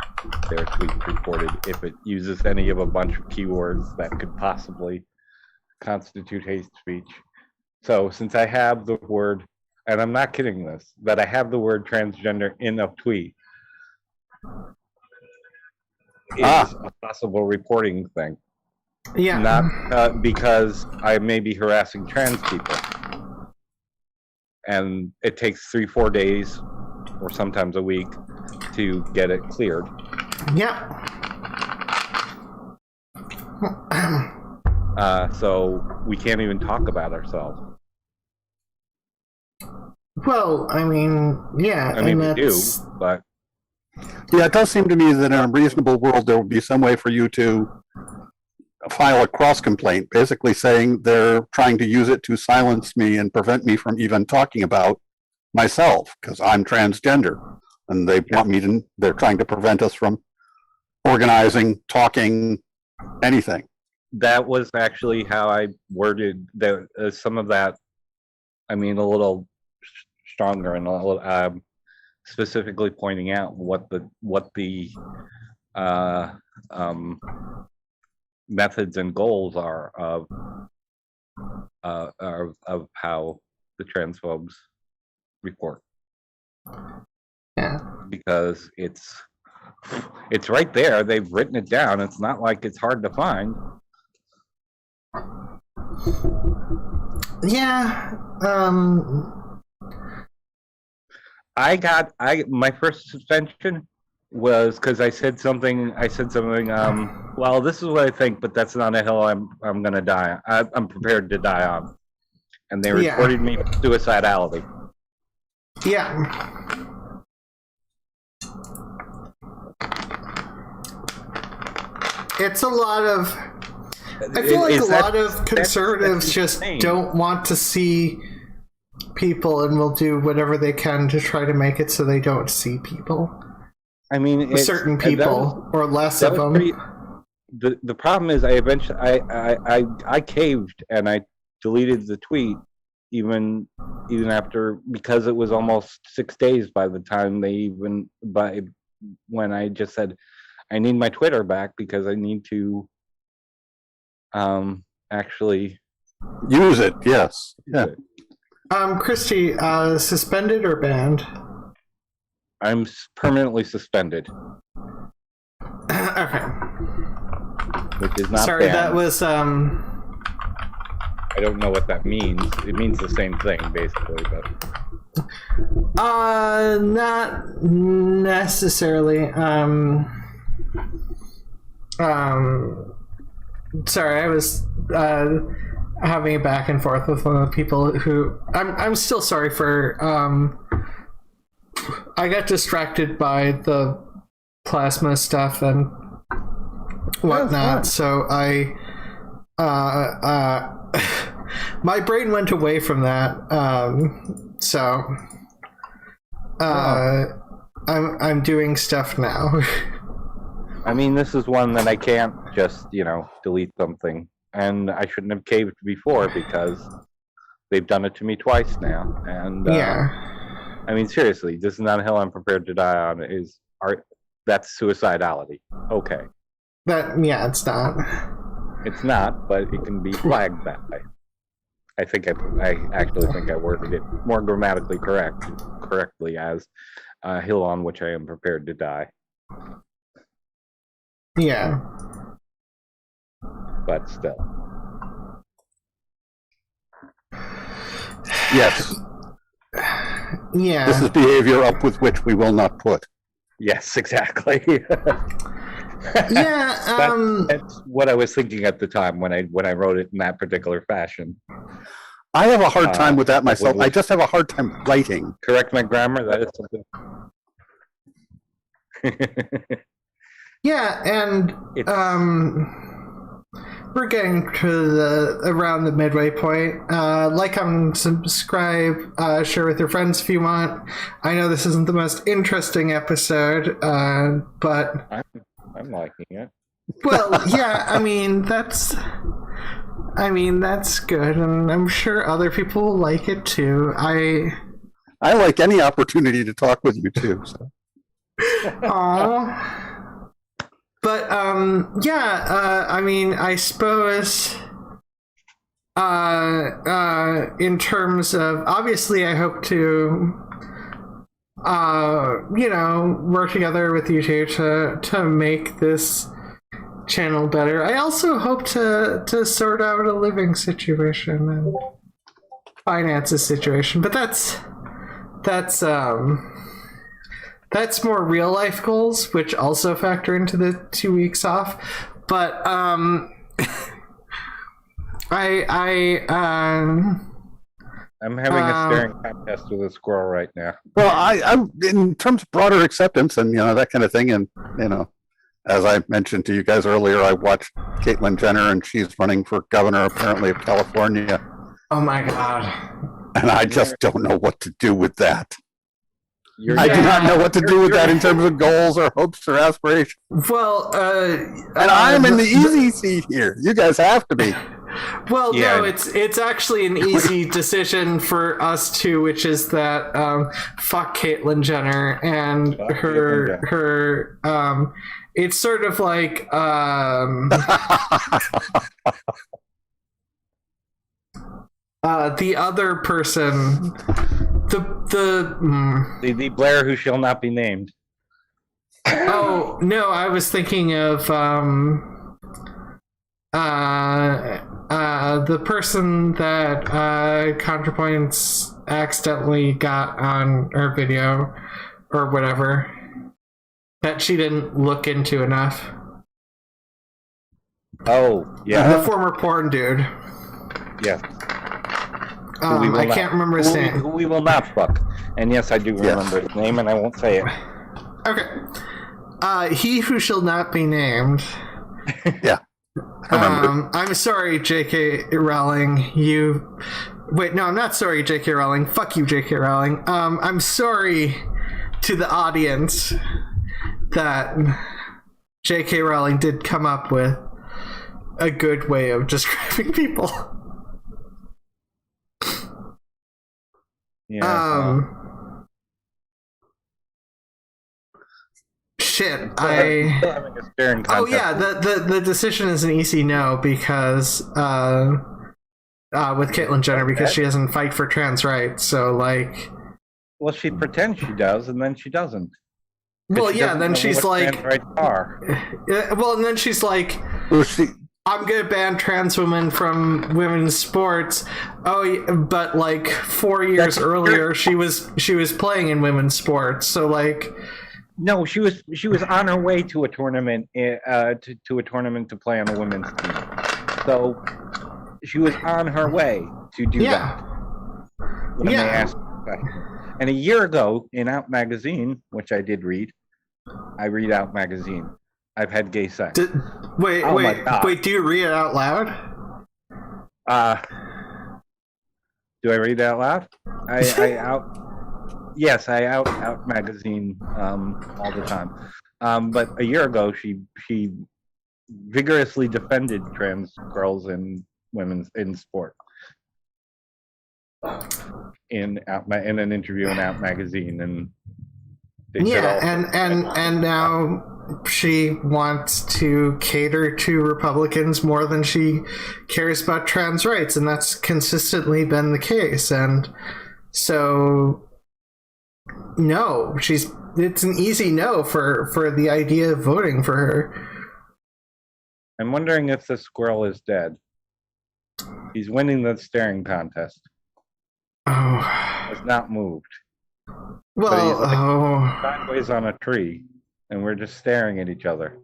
their tweet reported if it uses any of a bunch of keywords that could possibly constitute hate speech. So since I have the word, and I'm not kidding this, that I have the word transgender in a tweet, is a possible reporting thing. Yeah. Not because I may be harassing trans people. And it takes 3-4 days, or sometimes a week, to get it cleared. Yeah. So we can't even talk about ourselves. Well, I mean, yeah. I mean, we do, but... Yeah, it does seem to me that in a reasonable world there would be some way for you to file a cross complaint, basically saying they're trying to use it to silence me and prevent me from even talking about myself because I'm transgender, and they want me to. They're trying to prevent us from organizing, talking, anything. That was actually how I worded that. Some of that, I mean, a little stronger and a little. Specifically pointing out what the methods and goals are of of how the transphobes report. Yeah. Because it's right there. They've written it down. It's not like it's hard to find. Yeah. My first suspension was because I said something. Well, this is what I think, but that's not a hill I'm gonna die. I'm prepared to die on. And they reported me for suicidality. Yeah. It's a lot of. I feel like a lot of conservatives just don't want to see people and will do whatever they can to try to make it so they don't see people. I mean, certain people or less of them. The problem is, I caved and I deleted the tweet even after, because it was almost 6 days by the time when I just said I need my Twitter back because I need to actually use it. Yes. Yeah. Christy, suspended or banned? I'm permanently suspended. Okay. Which is not sorry, banned. that was I don't know what that means. It means the same thing, basically, but not necessarily. Sorry, I was having a back and forth with one of the people who I'm still sorry for. I got distracted by the plasma stuff and whatnot, so my brain went away from that. I'm doing stuff now. I mean, this is one that I can't just, delete something. And I shouldn't have caved before because they've done it to me twice now. And I mean, seriously, this is not a hill I'm prepared to die on. That's suicidality. Okay. It's not. It's not, but it can be flagged that way. I actually think I worded it more grammatically correctly as a hill on which I am prepared to die. Yeah. But still. Yes. Yeah. This is behavior up with which we will not put. Yes, exactly. Yeah. That's what I was thinking at the time when I wrote it in that particular fashion. I have a hard time with that myself. I just have a hard time writing. Correct my grammar. That is something. Yeah, and we're getting to around the midway point. Like, comment, subscribe, share with your friends if you want. I know this isn't the most interesting episode, but I'm liking it. Well, yeah, I mean that's good, and I'm sure other people will like it too. I like any opportunity to talk with you too. So. Aww. But I mean, I suppose in terms of, obviously I hope to work together with you two to make this channel better. I also hope to sort out a living situation and finances situation, but that's more real life goals, which also factor into the 2 weeks off. But I'm having a staring contest with a squirrel right now. Well, I'm in terms of broader acceptance and that kind of thing, and as I mentioned to you guys earlier, I watched Caitlyn Jenner, and she's running for governor apparently of California. Oh my god! And I just don't know what to do with that. I do not know what to do with that in terms of goals or hopes or aspirations. Well, and I'm in the easy seat here. You guys have to be. Well, yeah. No, it's actually an easy decision for us too, which is that fuck Caitlyn Jenner and her it's sort of like the other person, the Blair who shall not be named. Oh no, I was thinking of the person that ContraPoints accidentally got on her video or whatever that she didn't look into enough. Oh, yeah. The former porn dude. Yeah. I can't remember his name. Who we will not fuck. And yes, I do remember his name, and I won't say it. Okay. He who shall not be named. Yeah. I'm sorry, J.K. Rowling. Wait, no, I'm not sorry, J.K. Rowling. Fuck you, J.K. Rowling. I'm sorry to the audience that J.K. Rowling did come up with a good way of describing people. Yeah. Shit, Oh yeah, the decision is an easy no because with Caitlyn Jenner because she doesn't fight for trans rights. So like, well, she pretends she does, and then she doesn't. Well, yeah, then she's like, trans rights are. Well, and then she's like, I'm gonna ban trans women from women's sports. Oh, but like 4 years earlier, she was playing in women's sports. So like. No, she was on her way to a tournament to a tournament to play on the women's team. So she was on her way to do that. When they asked her. And a year ago in Out Magazine, which I did read, I read Out Magazine. I've had gay sex. Wait, do you read it out loud? Do I read it out loud? Yes, I out Magazine all the time. But a year ago, she vigorously defended trans girls and women in sport in an interview in Out Magazine, and and now she wants to cater to Republicans more than she cares about trans rights, and that's consistently been the case. And so. No, it's an easy no for the idea of voting for her. I'm wondering if the squirrel is dead. He's winning the staring contest. Oh. Has not moved. Well, sideways on a tree, and we're just staring at each other.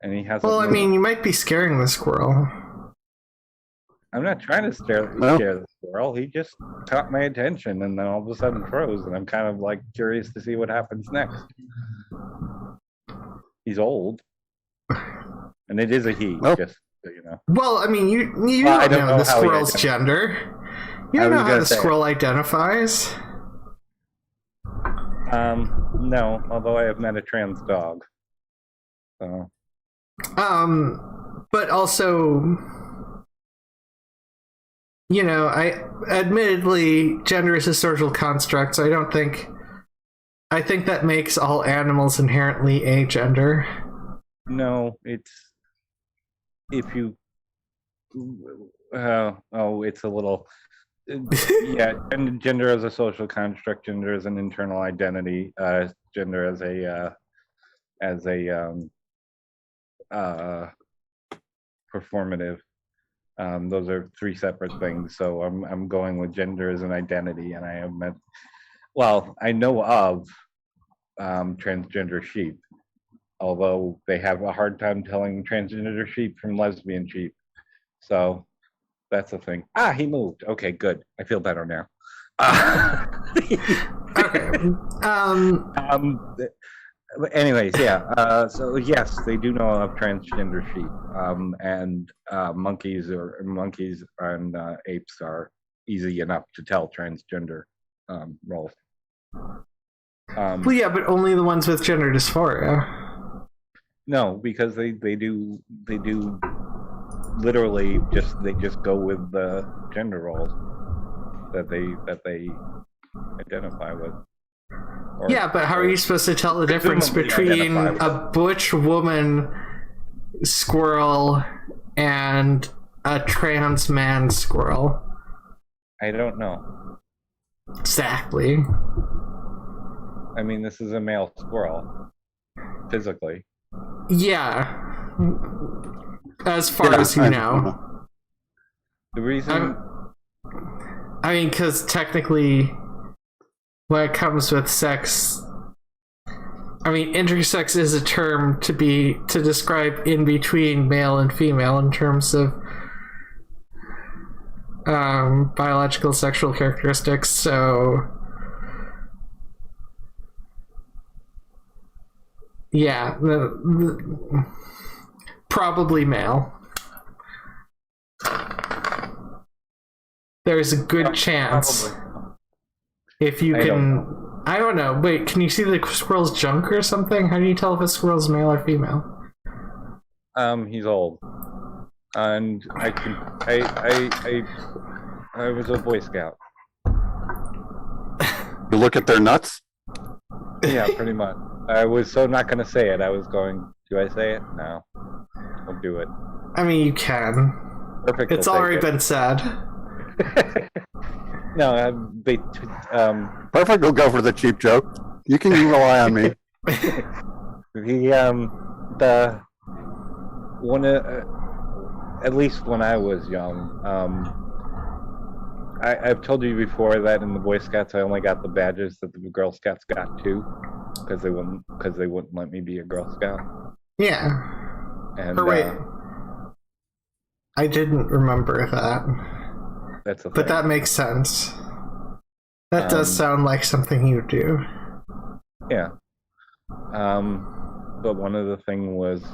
And he hasn't Well, moved. I mean, you might be scaring the squirrel. I'm not trying to scare the squirrel. He just caught my attention and then all of a sudden froze, and I'm kind of like curious to see what happens next. He's old, and it is a he. Just so you know. Well, I mean, you don't know the squirrel's gender. You don't know how the squirrel identifies. No. Although I have met a trans dog. So. But also. You know, admittedly, gender is a social construct, so I think that makes all animals inherently agender. No, it's, if you, it's a little, yeah, and gender as a social construct, gender as an internal identity, gender as a performative. Those are three separate things. So I'm going with gender as an identity, and I have met. Well, I know of transgender sheep, although they have a hard time telling transgender sheep from lesbian sheep. So that's the thing. He moved. Okay, good. I feel better now. Okay. Anyways, yeah. So yes, they do know of transgender sheep, and monkeys and apes are easy enough to tell transgender roles. Well, yeah, but only the ones with gender dysphoria. No, because they do literally just go with the gender roles that they identify with. Yeah, but how are you supposed to tell the difference between a butch woman squirrel and a trans man squirrel? I don't know. Exactly. I mean, this is a male squirrel, physically. Yeah. As far Yeah, as you know. The reason, I mean, because technically, when it comes with sex, I mean, intersex is a term to describe in between male and female in terms of biological sexual characteristics. So, yeah, probably male. There's a good chance probably. if you I don't can. I don't know. Wait, can you see the squirrel's junk or something? How do you tell if a squirrel's male or female? He's old, and I can. I was a Boy Scout. You look at their nuts. Yeah, pretty much. I was so not going to say it. I was going. Do I say it? No, don't do it. I mean, you can. Perfect. It's already been said. No, they. Perfect will go for the cheap joke. You can rely on me. The one at least when I was young, I've told you before that in the Boy Scouts I only got the badges that the Girl Scouts got too, because they wouldn't let me be a Girl Scout. Yeah. And Or wait, I didn't remember that. that's a But thing. that makes sense. That does sound like something you do. Yeah. But one of the thing was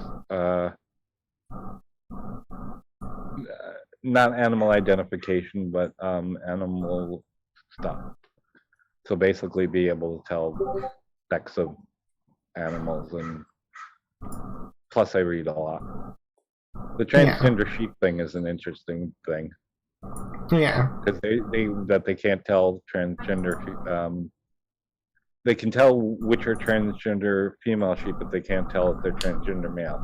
not animal identification, but animal stuff. So basically, be able to tell sex of animals, and plus, I read a lot. The transgender sheep thing is an interesting thing. Yeah. Because they can't tell transgender. They can tell which are transgender female sheep, but they can't tell if they're transgender male.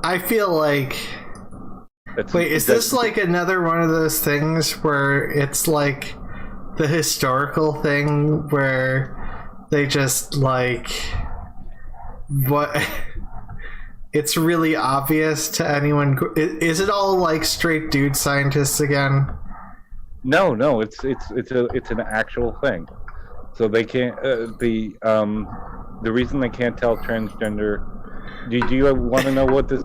I feel like. Wait, is this like another one of those things where it's like the historical thing where they just like. What. It's really obvious to anyone. Is it all like straight dude scientists again? No, it's an actual thing. So they can't. The reason they can't tell transgender. Do you want to know what this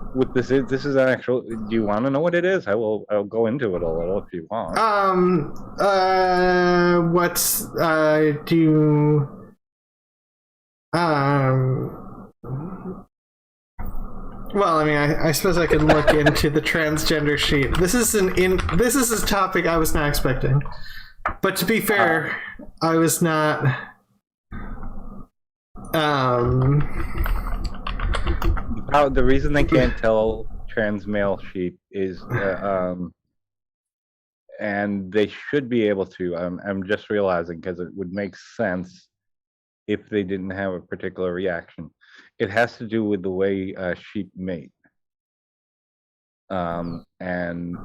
is? This is an actual. Do you want to know what it is? I'll go into it a little if you want. What's do you Well, I mean, I suppose I could look into the transgender sheet. This is a topic I was not expecting. But to be fair, I was not. The reason they can't tell trans male sheep is, and they should be able to. I'm just realizing because it would make sense if they didn't have a particular reaction. It has to do with the way sheep mate. And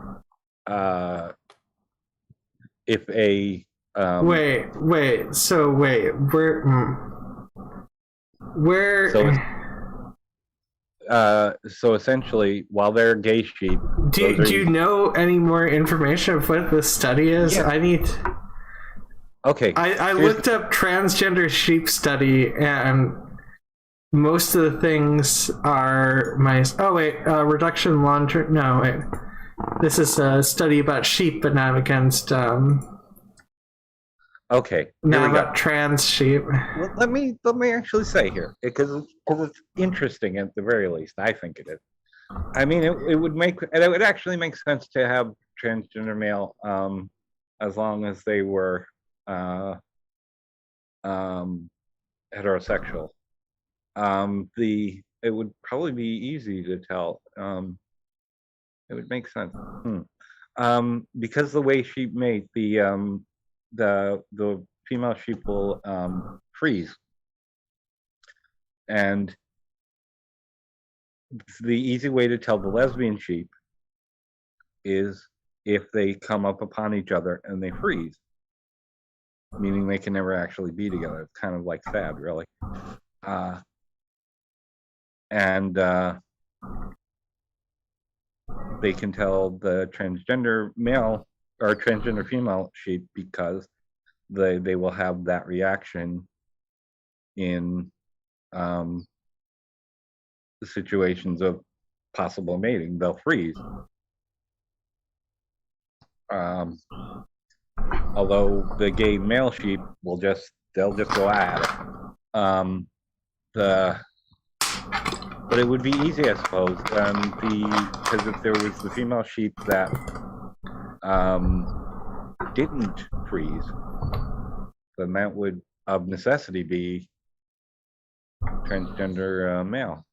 if a wait. So wait, where? So essentially, while they're gay sheep, do you know any more information of what this study is? Yeah. I need. Okay. I looked up transgender sheep study, and most of the things are mice. Oh wait, reduction laundry. No wait, this is a study about sheep, but not against. Okay. Not about trans sheep. Well, let me actually say here, because it's interesting at the very least. I think it is. I mean, it would actually make sense to have transgender male, as long as they were heterosexual. It would probably be easy to tell. It would make sense. Because the way sheep mate, the female sheep will freeze, and the easy way to tell the lesbian sheep is if they come up upon each other and they freeze, meaning they can never actually be together. It's kind of like sad, really. And they can tell the transgender male or transgender female sheep because they will have that reaction in the situations of possible mating. They'll freeze. Although the gay male sheep they'll just go at it. But it would be easy, I suppose, because if there was the female sheep that didn't freeze, then that would of necessity be transgender male.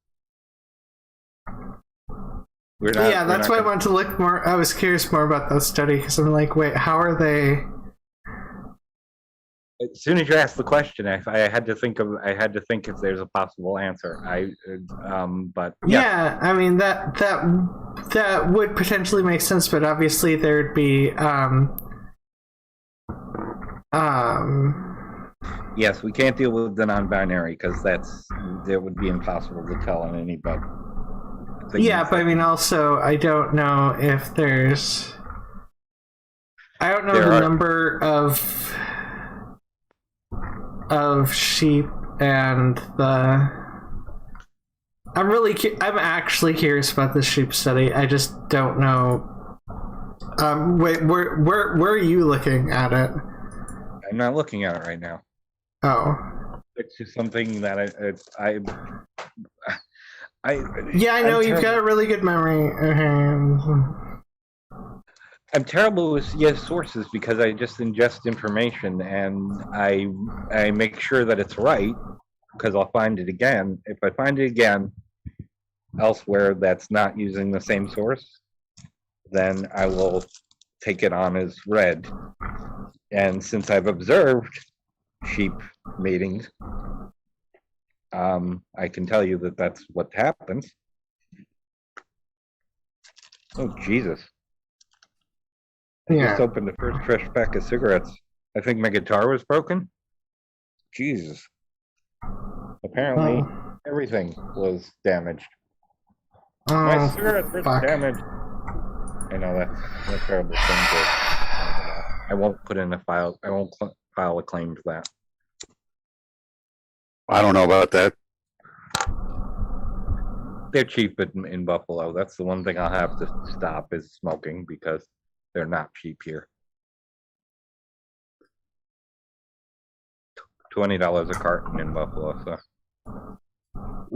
That's why I wanted to look more. I was curious more about that study because I'm like, wait, how are they? As soon as you asked the question, I had to think if there's a possible answer. But yeah, I mean that would potentially make sense, but obviously there'd be yes, we can't deal with the non-binary because that would be impossible to tell on anybody. Yeah, but I mean, also, I don't know if there's. I don't know the number of sheep and the. I'm actually curious about this sheep study. I just don't know. Wait, where are you looking at it? I'm not looking at it right now. Oh. It's just something that I know you've got a really good memory. I'm terrible with sources because I just ingest information and I make sure that it's right because I'll find it again. If I find it again elsewhere that's not using the same source, then I will take it on as read. And since I've observed sheep matings, I can tell you that that's what happens. Oh, Jesus. I just opened the first fresh pack of cigarettes. I think my guitar was broken. Jesus. Apparently, everything was damaged. My cigarettes were damaged. I know that's a terrible thing I won't put in a file. I won't file a claim for that. I don't know about that. They're cheap in Buffalo. That's the one thing I'll have to stop is smoking because they're not cheap here. $20 a carton in Buffalo, so.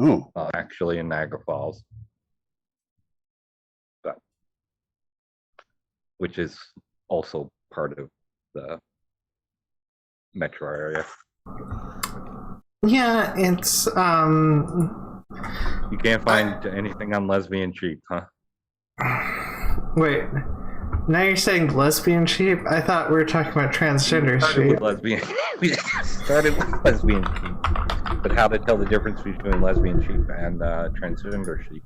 Ooh. Actually in Niagara Falls. But, which is also part of the metro area. Yeah, it's You can't find anything on lesbian cheap, huh? Wait. Now you're saying lesbian sheep? I thought we were talking about transgender sheep. We started with lesbian sheep, but how to tell the difference between lesbian sheep and transgender sheep?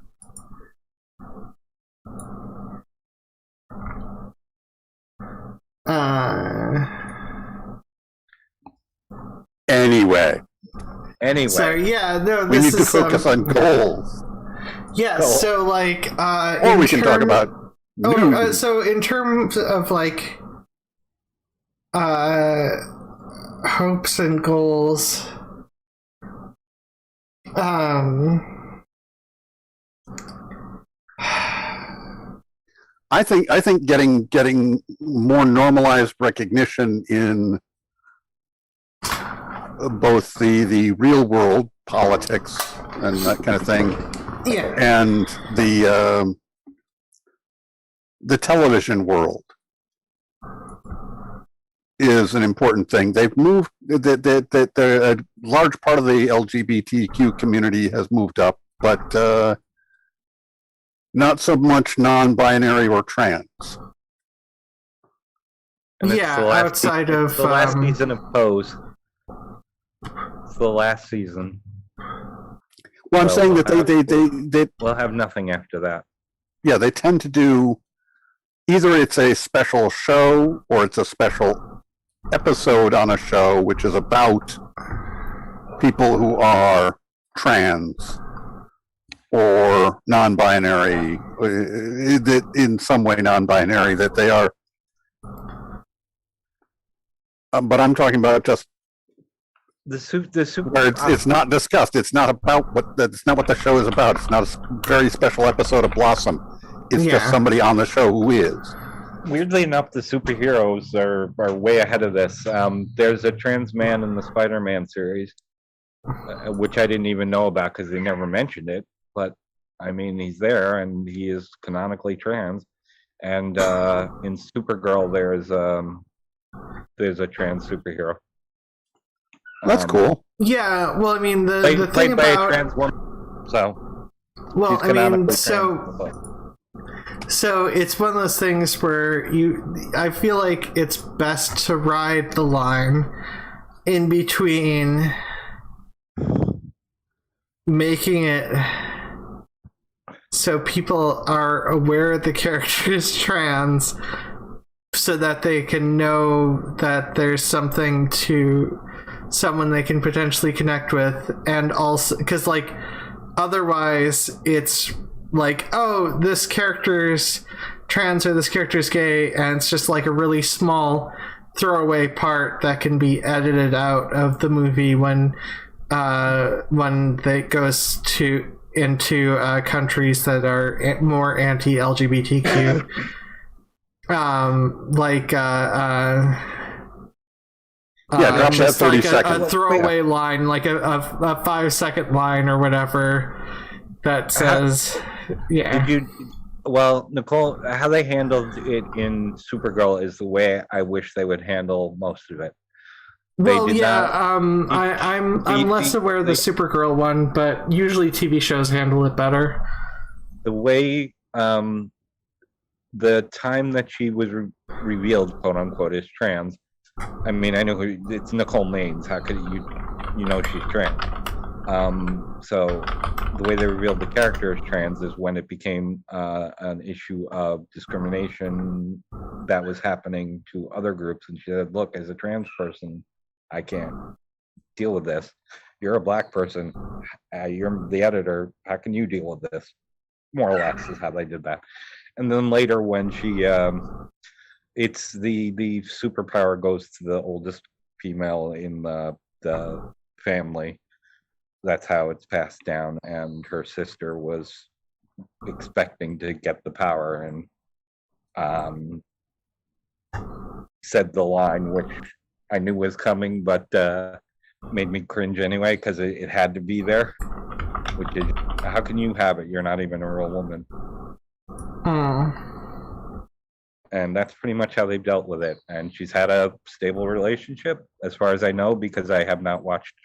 Anyway. So yeah, no, we need to focus on goals. Yeah, so like, or we can talk about. So in terms of like, hopes and goals, I think getting more normalized recognition in both the real world politics and that kind of thing, and the television world is an important thing. They've moved that a large part of the LGBTQ community has moved up, but not so much non-binary or trans. outside of the last season of Pose. It's the last season. Well, I'm saying that they we'll have nothing after that. Yeah, they tend to do either it's a special show or it's a special episode on a show which is about people who are trans or non-binary, in some way non-binary, that they are. But I'm talking about just the super. where it's not discussed. It's not about what. That's not what the show is about. It's not a very special episode of Blossom. It's just somebody on the show who is. Weirdly enough, the superheroes are way ahead of this. There's a trans man in the Spider-Man series, which I didn't even know about because they never mentioned it. But I mean, he's there, and he is canonically trans. And in Supergirl, there's a trans superhero. That's cool. Yeah, well, I mean, the thing played by about a trans woman. So, well, I mean, so it's one of those things where I feel like it's best to ride the line in between making it so people are aware the character is trans, so that they can know that there's someone they can potentially connect with, and also because like otherwise it's like, oh, this character's trans or this character's gay, and it's just like a really small throwaway part that can be edited out of the movie when it goes into countries that are more anti-LGBTQ. Drop that 30 seconds. A throwaway line, like a 5-second line or whatever that says, Well, Nicole, how they handled it in Supergirl is the way I wish they would handle most of it. I'm less aware of the Supergirl one, but usually TV shows handle it better. The way the time that she was revealed, quote unquote, as trans. I mean, I know it's Nicole Maines. How could you know she's trans? So the way they revealed the character as trans is when it became an issue of discrimination that was happening to other groups, and she said, "Look, as a trans person, I can't deal with this. You're a black person. You're the editor. How can you deal with this?" More or less is how they did that. And then later, when she, it's the superpower goes to the oldest female in the family. That's how it's passed down. And her sister was expecting to get the power and said the line, which I knew was coming, but made me cringe anyway because it had to be there. Which is, how can you have it? You're not even a real woman. And that's pretty much how they've dealt with it. And she's had a stable relationship, as far as I know, because I have not watched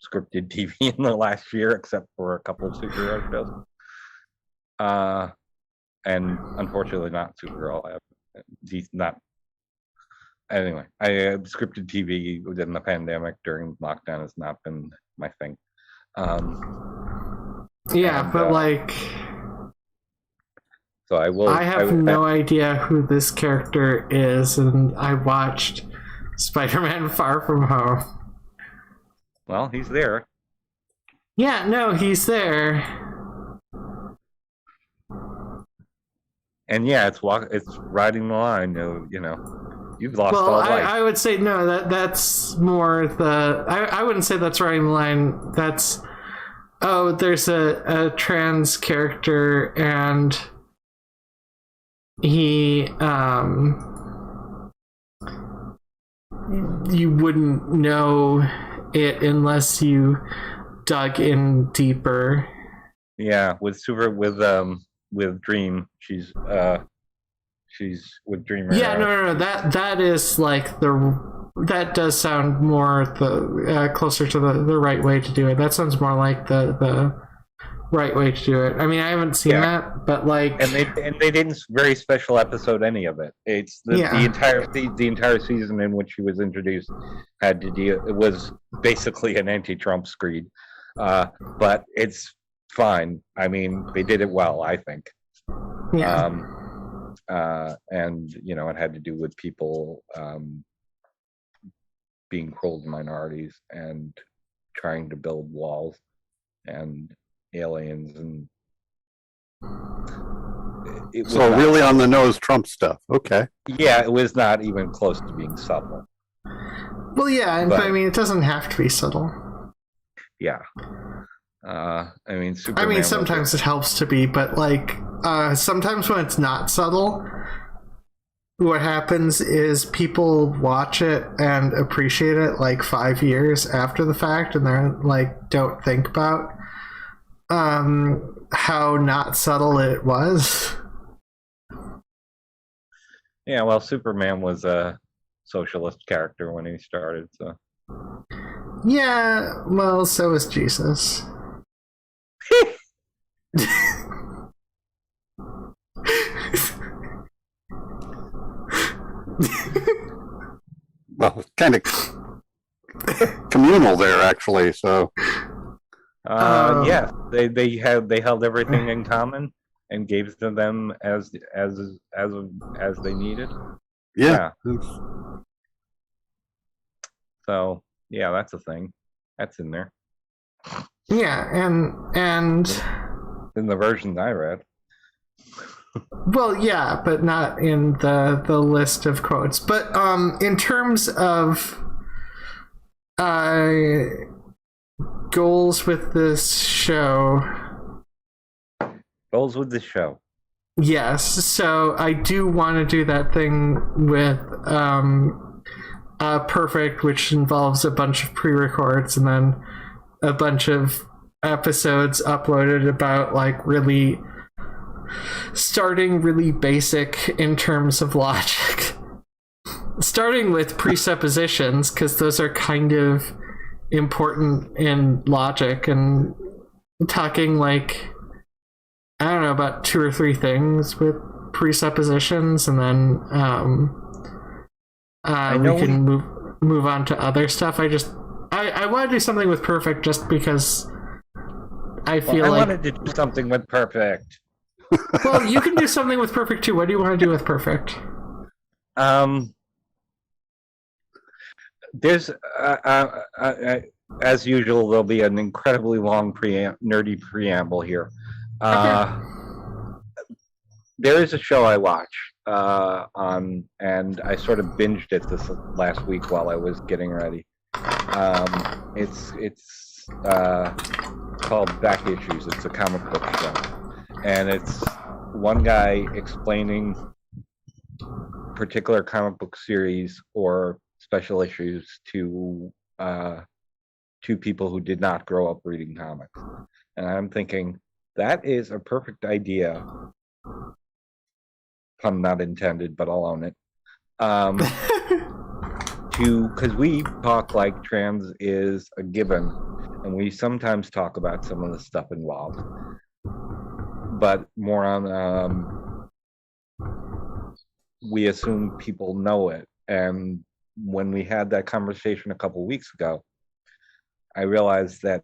scripted TV in the last year, except for a couple of superhero shows. And unfortunately, not Supergirl. Anyway, scripted TV within the pandemic during lockdown has not been my thing. So I have no idea who this character is, and I watched Spider-Man Far From Home. Well, he's there. Yeah, no, he's there. And yeah, it's riding the line. You've lost all life. I would say no. That's more the. I wouldn't say that's riding the line. That's there's a trans character and he you wouldn't know it unless you dug in deeper. Yeah, with Dream, she's with Dreamer. Yeah, no. That is like that does sound more closer to the right way to do it. That sounds more like the right way to do it. I mean, I haven't seen that, but like, and they didn't very special episode any of it. It's the entire season in which she was introduced had to deal. It was basically an anti-Trump screed, but it's fine. I mean, they did it well, I think. Yeah. and it had to do with people being cruel to minorities and trying to build walls and aliens, and it was So really on the nose Trump stuff. Okay. Yeah, it was not even close to being subtle. Well, yeah, but I mean, it doesn't have to be subtle. Yeah. Superman sometimes it helps to be, but sometimes when it's not subtle, what happens is people watch it and appreciate it 5 years after the fact, and they're don't think about how not subtle it was. Yeah, well, Superman was a socialist character when he started, so. Yeah, well, so was Jesus. Well, kind of communal there, actually. So, yeah, they held everything in common and gave to them as they needed. yeah. So yeah, that's a thing. That's in there. Yeah, and in the versions I read. Well, yeah, but not in the list of quotes. But in terms of goals with this show. Goals with the show. Yes, so I do want to do that thing with Perfict, which involves a bunch of pre-records and then a bunch of episodes uploaded about really starting really basic in terms of logic. Starting with presuppositions, because those are kind of important in logic, and talking I don't know, about 2 or 3 things with presuppositions, and then we can move on to other stuff. I want to do something with Perfict just because I feel I wanted to do something with Perfict. Well, you can do something with Perfict too. What do you want to do with Perfict? There's as usual, there'll be an incredibly long nerdy preamble here. There is a show I watch and I sort of binged it this last week while I was getting ready. It's called Back Issues. It's a comic book show, and it's one guy explaining particular comic book series or special issues to people who did not grow up reading comics. And I'm thinking, that is a perfect idea. Pun not intended, but I'll own it. Because we talk like trans is a given, and we sometimes talk about some of the stuff involved, but more on we assume people know it. And when we had that conversation a couple weeks ago, I realized that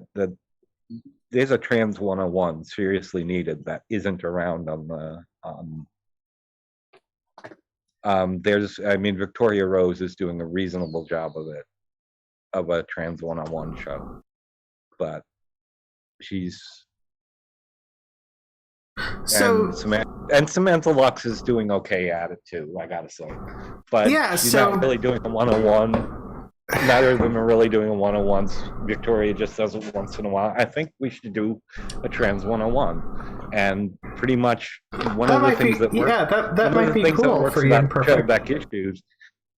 there's a trans 101 seriously needed that isn't around on the Victoria Rose is doing a reasonable job of a trans 101 show, but she's Samantha Lux is doing okay at it too, I gotta say, but yeah, she's not really doing a 101. Neither of them are really doing a 101s. Victoria just does it once in a while. I think we should do a trans 101, and pretty much one of the things that works. Yeah, that might be cool for you in Perfict. Back Issues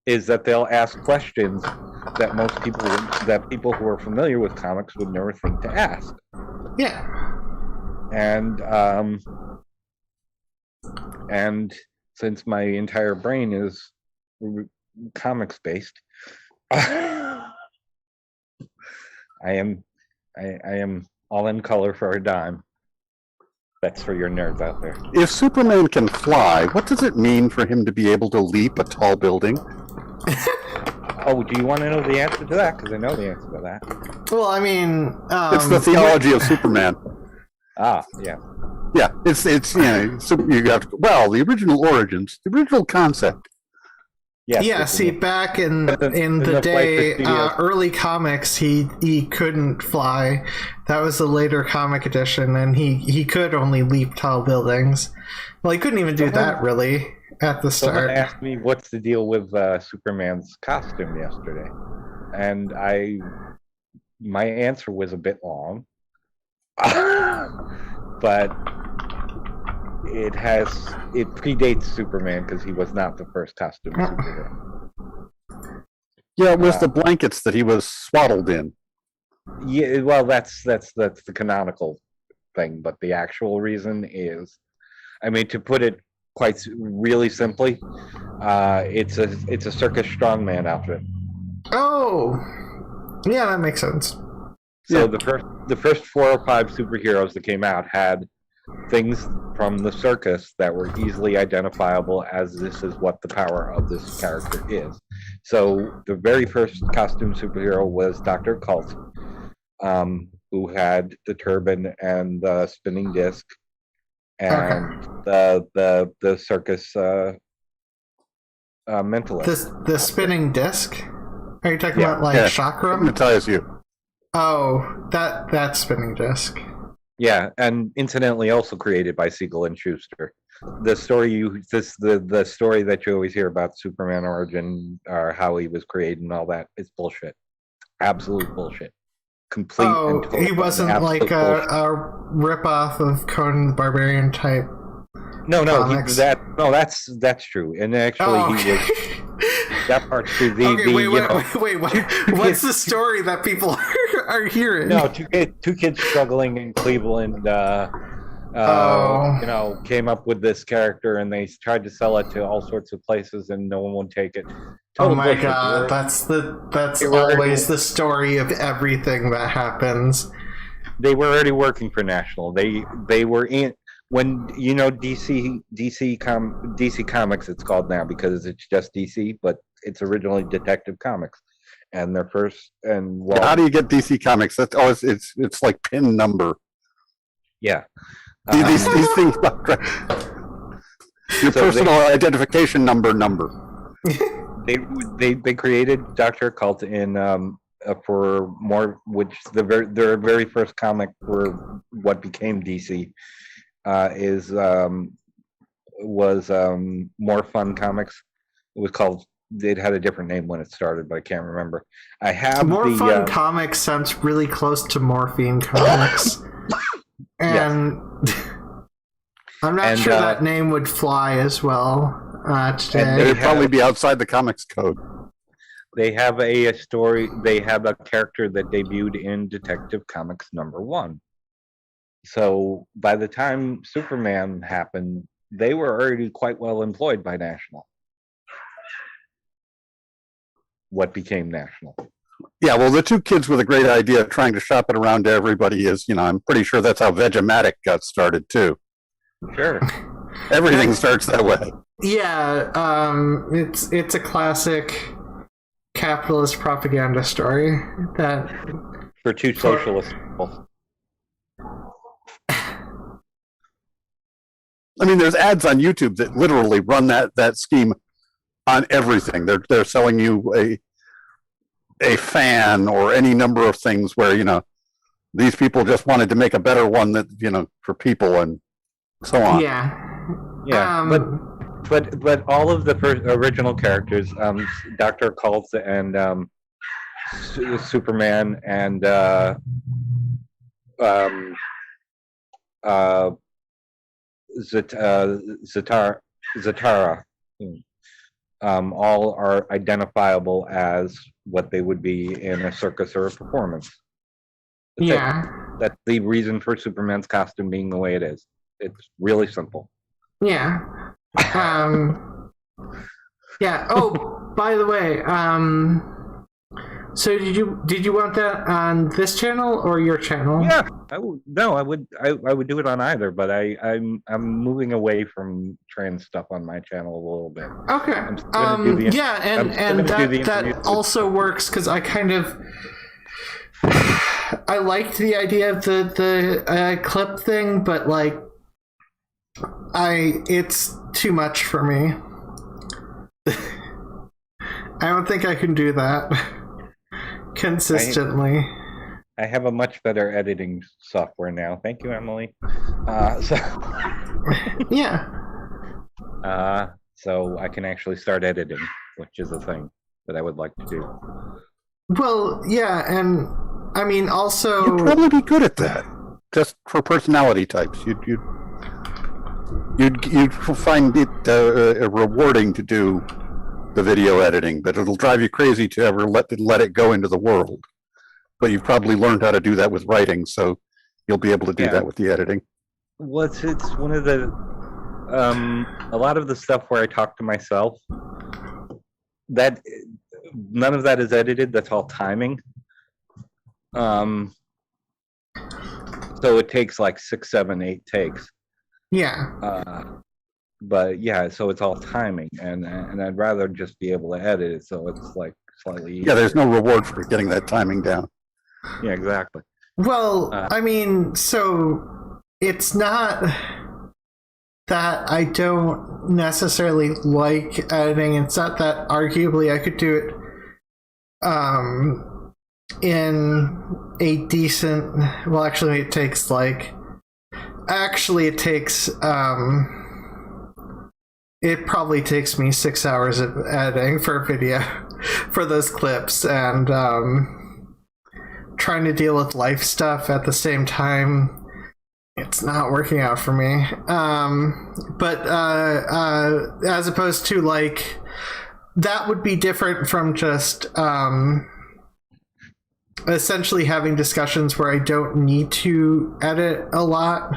is that they'll ask questions that people who are familiar with comics would never think to ask. Yeah. And since my entire brain is comics based, I am all in color for a dime. That's for your nerds out there. If Superman can fly, what does it mean for him to be able to leap a tall building? Oh, do you want to know the answer to that? Because I know the answer to that. Well, I mean, it's the theology of Superman. Yeah. Yeah, it's so you have the original origins, the original concept. Yes, Yeah, it's see, in back in the the day, Flight Studios. early comics, he couldn't fly. That was the later comic edition, and he could only leap tall buildings. Well, he couldn't even do that really at the Someone start. asked me what's the deal with Superman's costume yesterday, and my answer was a bit long, but it predates Superman because he was not the first costume superhero. Yeah, it was the blankets that he was swaddled in. Yeah, well, that's the canonical thing, but the actual reason is, I mean, to put it quite really simply, it's a circus strongman outfit. Oh, yeah, that makes sense. So the first 4 or 5 superheroes that came out had things from the circus that were easily identifiable as this is what the power of this character is. So the very first costume superhero was Dr. Cult, who had the turban and the spinning disc and the circus mentalist. The spinning disc? Are you talking about Chakram? Hypnotize you. Oh, that spinning disc. Yeah, and incidentally, also created by Siegel and Schuster. The story the story that you always hear about Superman origin or how he was created and all that is bullshit. Absolute bullshit. Complete. Oh, and total he wasn't like a ripoff of Conan the Barbarian type. No, comics. That's true. And actually, he was. That part's true. Wait. What's the story that people are hearing? No, two kids struggling in Cleveland. Came up with this character, and they tried to sell it to all sorts of places, and no one would take it. Oh my god, that's always the story of everything that happens. They were already working for National. They were in. When DC Comics, it's called now because it's just DC, but it's originally Detective Comics, and their first how do you get DC Comics? That's it's like pin number. Yeah, these things. Your personal identification number. They created Dr. Occult in for more, which their very first comic for what became DC. Was More Fun Comics. It was called. It had a different name when it started, but I can't remember. I have More Fun Comics sounds really close to Morphine Comics, and I'm not sure that name would fly as well today. It'd probably be outside the comics code. They have a story. They have a character that debuted in Detective Comics #1. So by the time Superman happened, they were already quite well employed by National. What became National? Yeah, well, the two kids with a great idea of trying to shop it around to everybody is, I'm pretty sure that's how Vegematic got started too. Sure. Everything starts that way. Yeah, it's a classic capitalist propaganda story that for two socialist people. I mean, there's ads on YouTube that literally run that scheme on everything. They're selling you a fan or any number of things where these people just wanted to make a better one that for people and so on. Yeah. But all of the first original characters, Dr. Occult and Superman and Zatara, all are identifiable as what they would be in a circus or a performance. That's the reason for Superman's costume being the way it is. It's really simple. Yeah. Yeah. Oh, by the way, so did you want that on this channel or your channel? Yeah, I would do it on either, but I'm moving away from trans stuff on my channel a little bit. Okay. That also works because I kind of I liked the idea of the clip thing, but like it's too much for me. I don't think I can do that consistently. I have a much better editing software now. Thank you, Emily. Yeah. So I can actually start editing, which is a thing that I would like to do. Well, yeah, and I mean, also You'd probably be good at that, just for personality types. You'd find it rewarding to do the video editing, but it'll drive you crazy to ever let it go into the world. But you've probably learned how to do that with writing, so you'll be able to do that with the editing. Well, it's one of the a lot of the stuff where I talk to myself, that none of that is edited. That's all timing. So it takes like 6, 7, 8 takes. yeah. But yeah, so it's all timing, and I'd rather just be able to edit it so it's like slightly easier. Yeah, there's no reward for getting that timing down. Yeah, exactly. Well, I mean, so it's not that I don't necessarily like editing. It's not that arguably I could do it in a decent, well, actually it takes it probably takes me 6 hours of editing for a video for those clips, and trying to deal with life stuff at the same time, it's not working out for me. But as opposed to like, that would be different from just essentially having discussions where I don't need to edit a lot.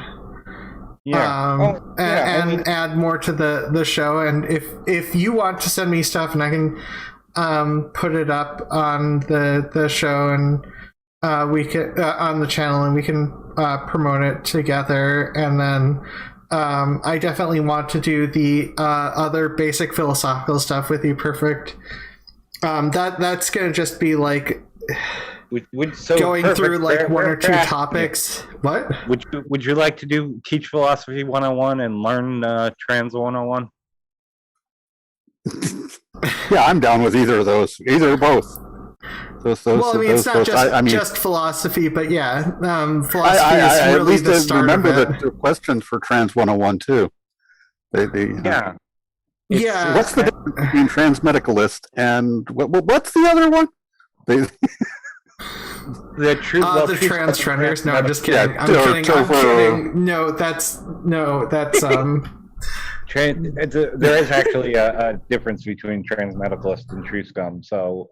Yeah. And add more to the show. And if you want to send me stuff, and I can put it up on the show, and we can on the channel, and we can promote it together. And then I definitely want to do the other basic philosophical stuff with you, Perfict. That's gonna just be like going Perfect. through like one or two Yeah. topics. What? Would you like to teach philosophy 101 and learn trans 101? Yeah, I'm down with either of those, either or both. Well, I mean, it's not just philosophy, but yeah, philosophy is at really least the start remember of it. the questions for Trans 101 too. Yeah. Yeah. What's the difference between transmedicalist and what's the other one? The trans trenders. No, I'm just kidding. Yeah, I'm kidding. No, that's there is actually a difference between transmedicalist and true scum, so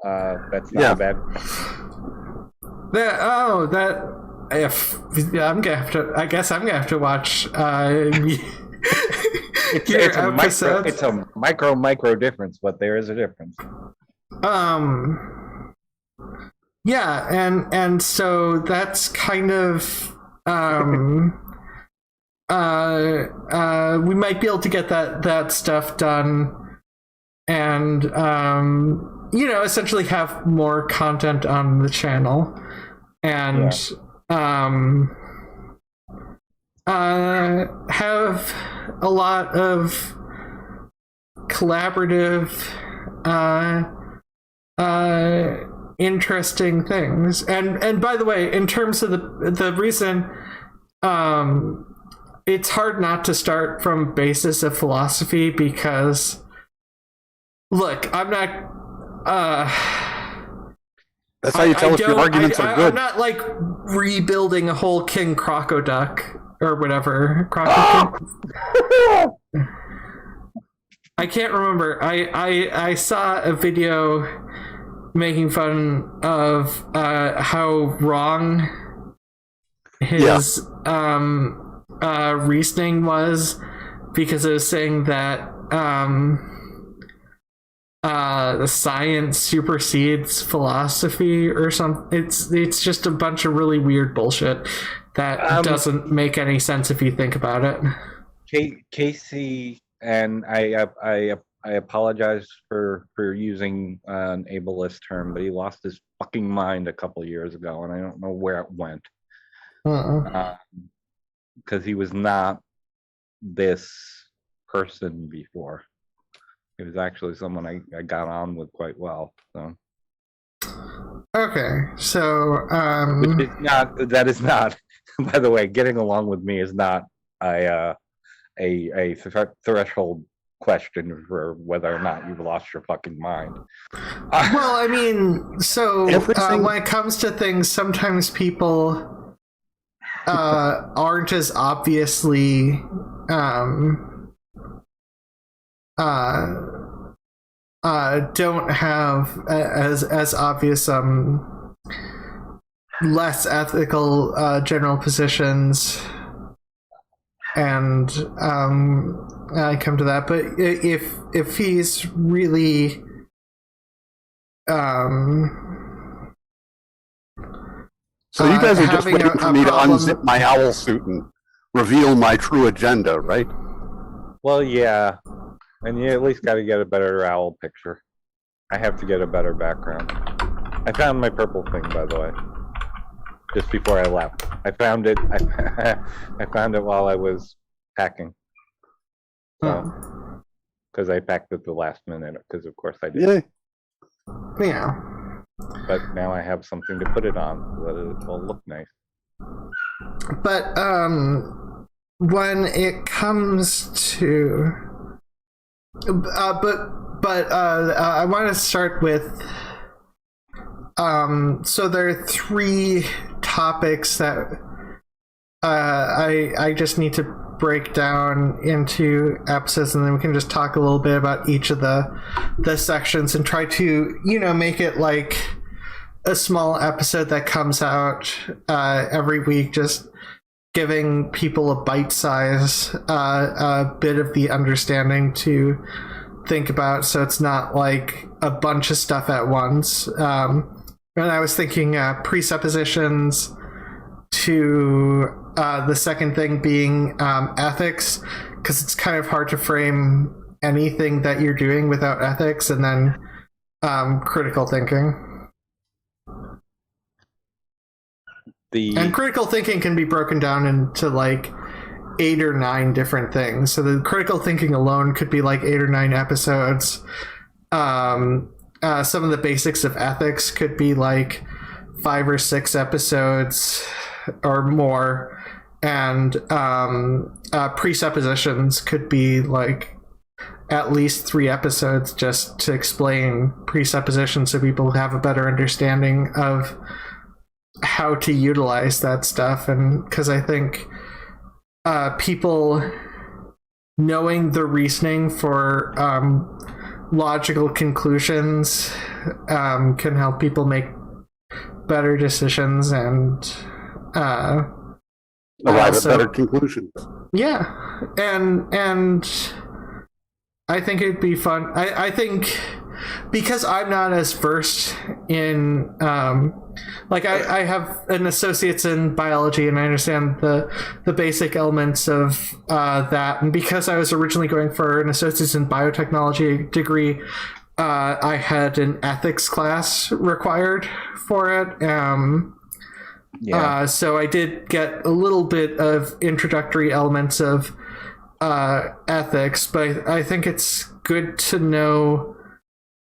that's not bad. I'm gonna have to. I guess I'm gonna have to watch. It's a micro difference, but there is a difference. Yeah, and so that's kind of we might be able to get that stuff done, and essentially have more content on the channel, and have a lot of collaborative interesting things. And by the way, in terms of the reason, it's hard not to start from basis of philosophy, because look, I'm not that's how you tell if your arguments are good. I'm not like rebuilding a whole King Crocoduck or whatever. I can't remember. I saw a video making fun of how wrong his reasoning was, because it was saying that the science supersedes philosophy or something. It's just a bunch of really weird bullshit that doesn't make any sense if you think about it. Casey and I I apologize for using an ableist term, but he lost his fucking mind a couple years ago, and I don't know where it went. Because he was not this person before. He was actually someone I got on with quite well. So. Okay, so Which is not. That is not. By the way, getting along with me is not a threshold question for whether or not you've lost your fucking mind. Well, I mean, so when it comes to things, sometimes people aren't as obviously don't have as obvious less ethical general positions, and I come to that. But if he's really so you guys are just waiting for me to problem. unzip my owl suit and reveal my true agenda, right? Well, yeah, and you at least got to get a better owl picture. I have to get a better background. I found my purple thing, by the way, just before I left. I found it. I found it while I was packing. So, because I packed it the last minute, because of course I did. Yeah. But now I have something to put it on so that it will look nice. But when it comes to, I want to start with. So there are 3 topics that I just need to break down into episodes, and then we can just talk a little bit about each of the sections and try to, make it like a small episode that comes out every week, just giving people a bite-size bit of the understanding to think about, so it's not like a bunch of stuff at once. And I was thinking presuppositions, to the second thing being ethics, because it's kind of hard to frame anything that you're doing without ethics, and then critical thinking. And critical thinking can be broken down into like 8 or 9 different things. So the critical thinking alone could be like 8 or 9 episodes. Some of the basics of ethics could be like 5 or 6 episodes or more, and presuppositions could be like at least 3 episodes just to explain presuppositions, so people have a better understanding of how to utilize that stuff. And because I think people knowing the reasoning for logical conclusions can help people make better decisions and arrive at better conclusions. Yeah, and I think it'd be fun. I think because I'm not as versed in I have an associate's in biology, and I understand the basic elements of that, and because I was originally going for an associate's in biotechnology degree, I had an ethics class required for it. So I did get a little bit of introductory elements of ethics, but I think it's good to know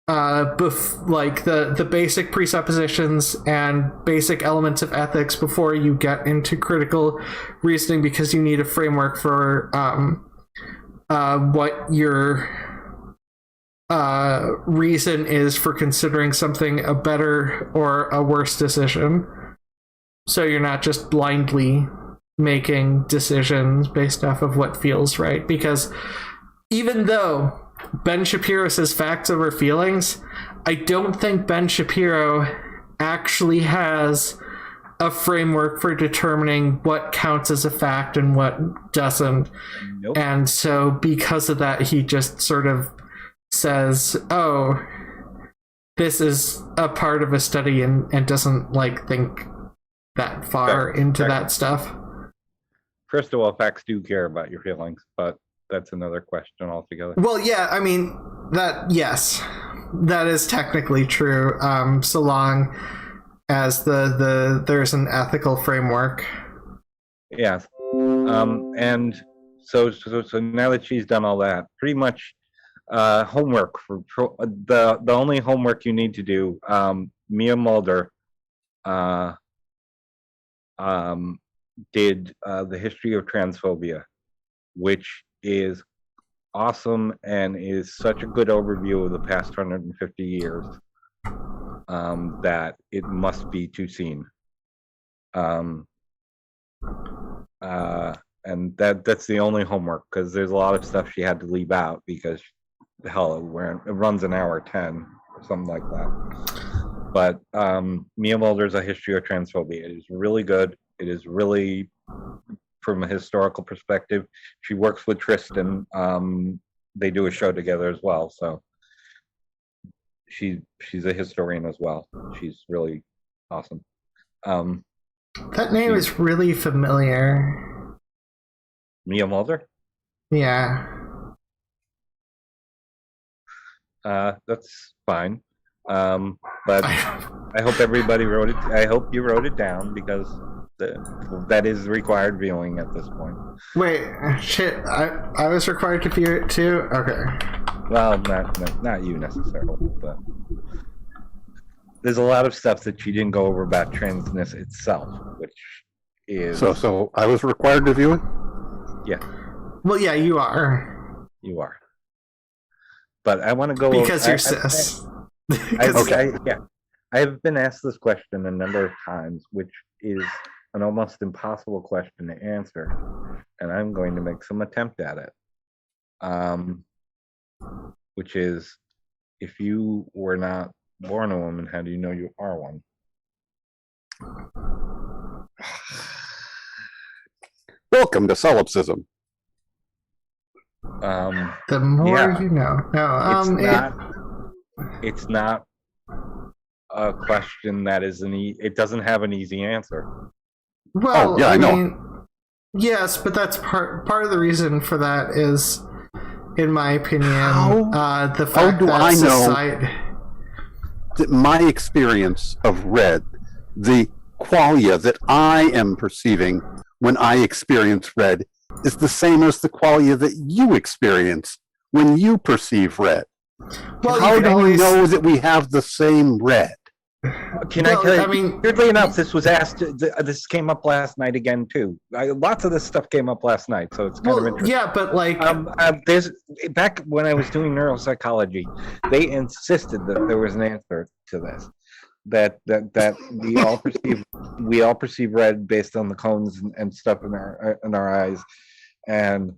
the basic presuppositions and basic elements of ethics before you get into critical reasoning, because you need a framework for what your reason is for considering something a better or a worse decision. So you're not just blindly making decisions based off of what feels right. Because even though Ben Shapiro says facts over feelings, I don't think Ben Shapiro actually has a framework for determining what counts as a fact and what doesn't. Nope. And so because of that, he just sort of says, oh, this is a part of a study, and doesn't think that far into that stuff. First of all, facts do care about your feelings, but that's another question altogether. Well, yeah, I mean, Yes, that is technically true. So long as there's an ethical framework. Yeah. And so now that she's done all that, pretty much homework for the only homework you need to do. Mia Mulder did the history of transphobia, which is awesome and is such a good overview of the past 150 years that it must be seen. And that's the only homework, because there's a lot of stuff she had to leave out because hell, it runs an hour 10 or something like that. But Mia Mulder's A History of Transphobia. It is really good. It is really, from a historical perspective. She works with Tristan. They do a show together as well. So she's a historian as well. She's really awesome. That name is really familiar. Mia Mulder? Yeah. That's fine. But I hope everybody wrote it. I hope you wrote it down, because that is required viewing at this point. Wait, shit! I was required to view it too. Okay. Well, not you necessarily, but there's a lot of stuff that she didn't go over about transness itself, which is So I was required to view it. Yeah. Well, yeah, you are. You are. But I want to go because you're cis. I have been asked this question a number of times, which is an almost impossible question to answer, and I'm going to make some attempt at it. Which is, if you were not born a woman, how do you know you are one? Welcome to solipsism. The more you know. No, it's not a question that is it doesn't have an easy answer. Well, I know. mean, yes, but that's part of the reason for that is, in my opinion, the fact that society... that my experience of red, the qualia that I am perceiving when I experience red, is the same as the qualia that you experience when you perceive red. Well, how do we know that we have the same red? Can I tell you? I mean, weirdly enough, this was asked. This came up last night again too. Lots of this stuff came up last night, so it's kind of interesting. Yeah, but like, there's back when I was doing neuropsychology, they insisted that there was an answer to this. That we all perceive red based on the cones and stuff in our eyes, and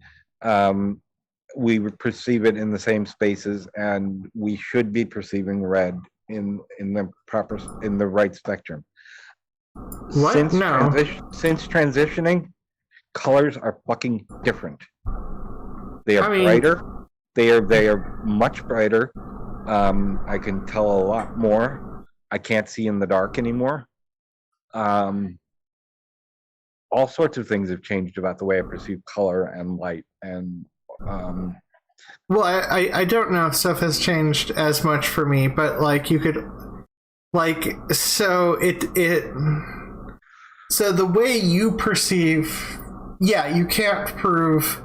we perceive it in the same spaces, and we should be perceiving red in the right spectrum. What? Since transitioning, colors are fucking different. They are brighter. They are much brighter. I can tell a lot more. I can't see in the dark anymore. All sorts of things have changed about the way I perceive color and light, and well, I don't know if stuff has changed as much for me, but like you could, like, so so the way you perceive, you can't prove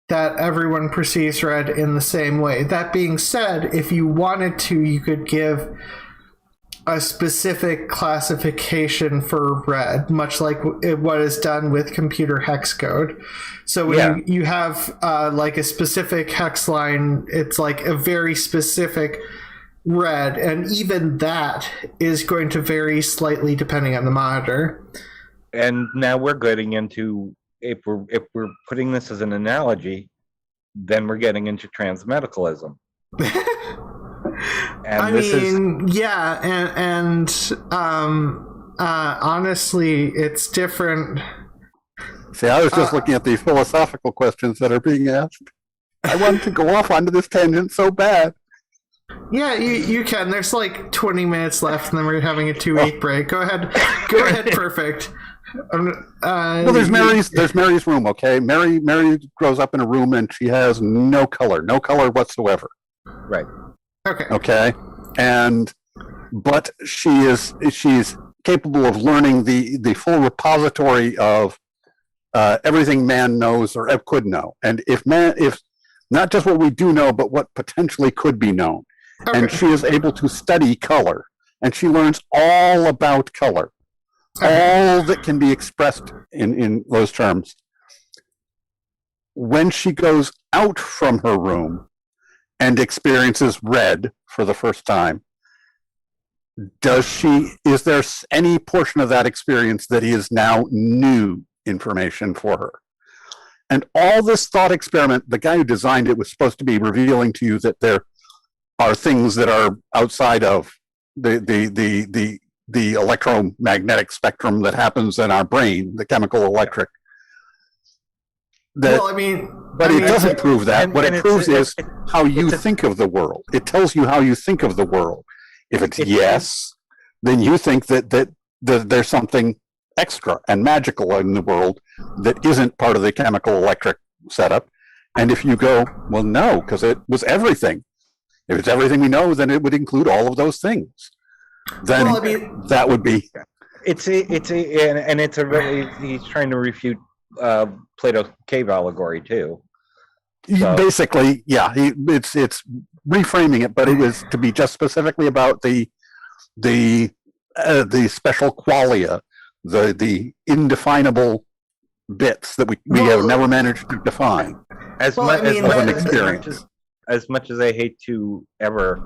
that everyone perceives red in the same way. That being said, if you wanted to, you could give a specific classification for red, much like what is done with computer hex code. So when you have like a specific hex line, it's like a very specific red, and even that is going to vary slightly depending on the monitor. And now we're getting into, if we're putting this as an analogy, then we're getting into transmedicalism. Honestly, it's different. See, I was just looking at the philosophical questions that are being asked. I wanted to go off onto this tangent so bad. Yeah, you can. There's like 20 minutes left, and then we're having a 2-week break. Go ahead, Perfect. Well, there's Mary's room. Okay, Mary grows up in a room, and she has no color whatsoever. Right. Okay. Okay, but she's capable of learning the full repository of everything man knows or could know, and if not just what we do know, but what potentially could be known. Okay. And she is able to study color, and she learns all about color, all that can be expressed in those terms. When she goes out from her room and experiences red for the first time, is there any portion of that experience that is now new information for her? And all this thought experiment, the guy who designed it was supposed to be revealing to you that there are things that are outside of the electromagnetic spectrum that happens in our brain, the chemical electric. But it doesn't prove that. What it proves is how you think of the world. It tells you how you think of the world. If it's yes, then you think that there's something extra and magical in the world that isn't part of the chemical electric setup. And if you go, well, no, because it was everything. If it's everything we know, then it would include all of those things. Then that would be. It's a really, he's trying to refute Plato's cave allegory too. So. Basically, yeah, it's reframing it, but it was to be just specifically about the special qualia, the indefinable bits that we have never managed to define as an experience. As much as I hate to ever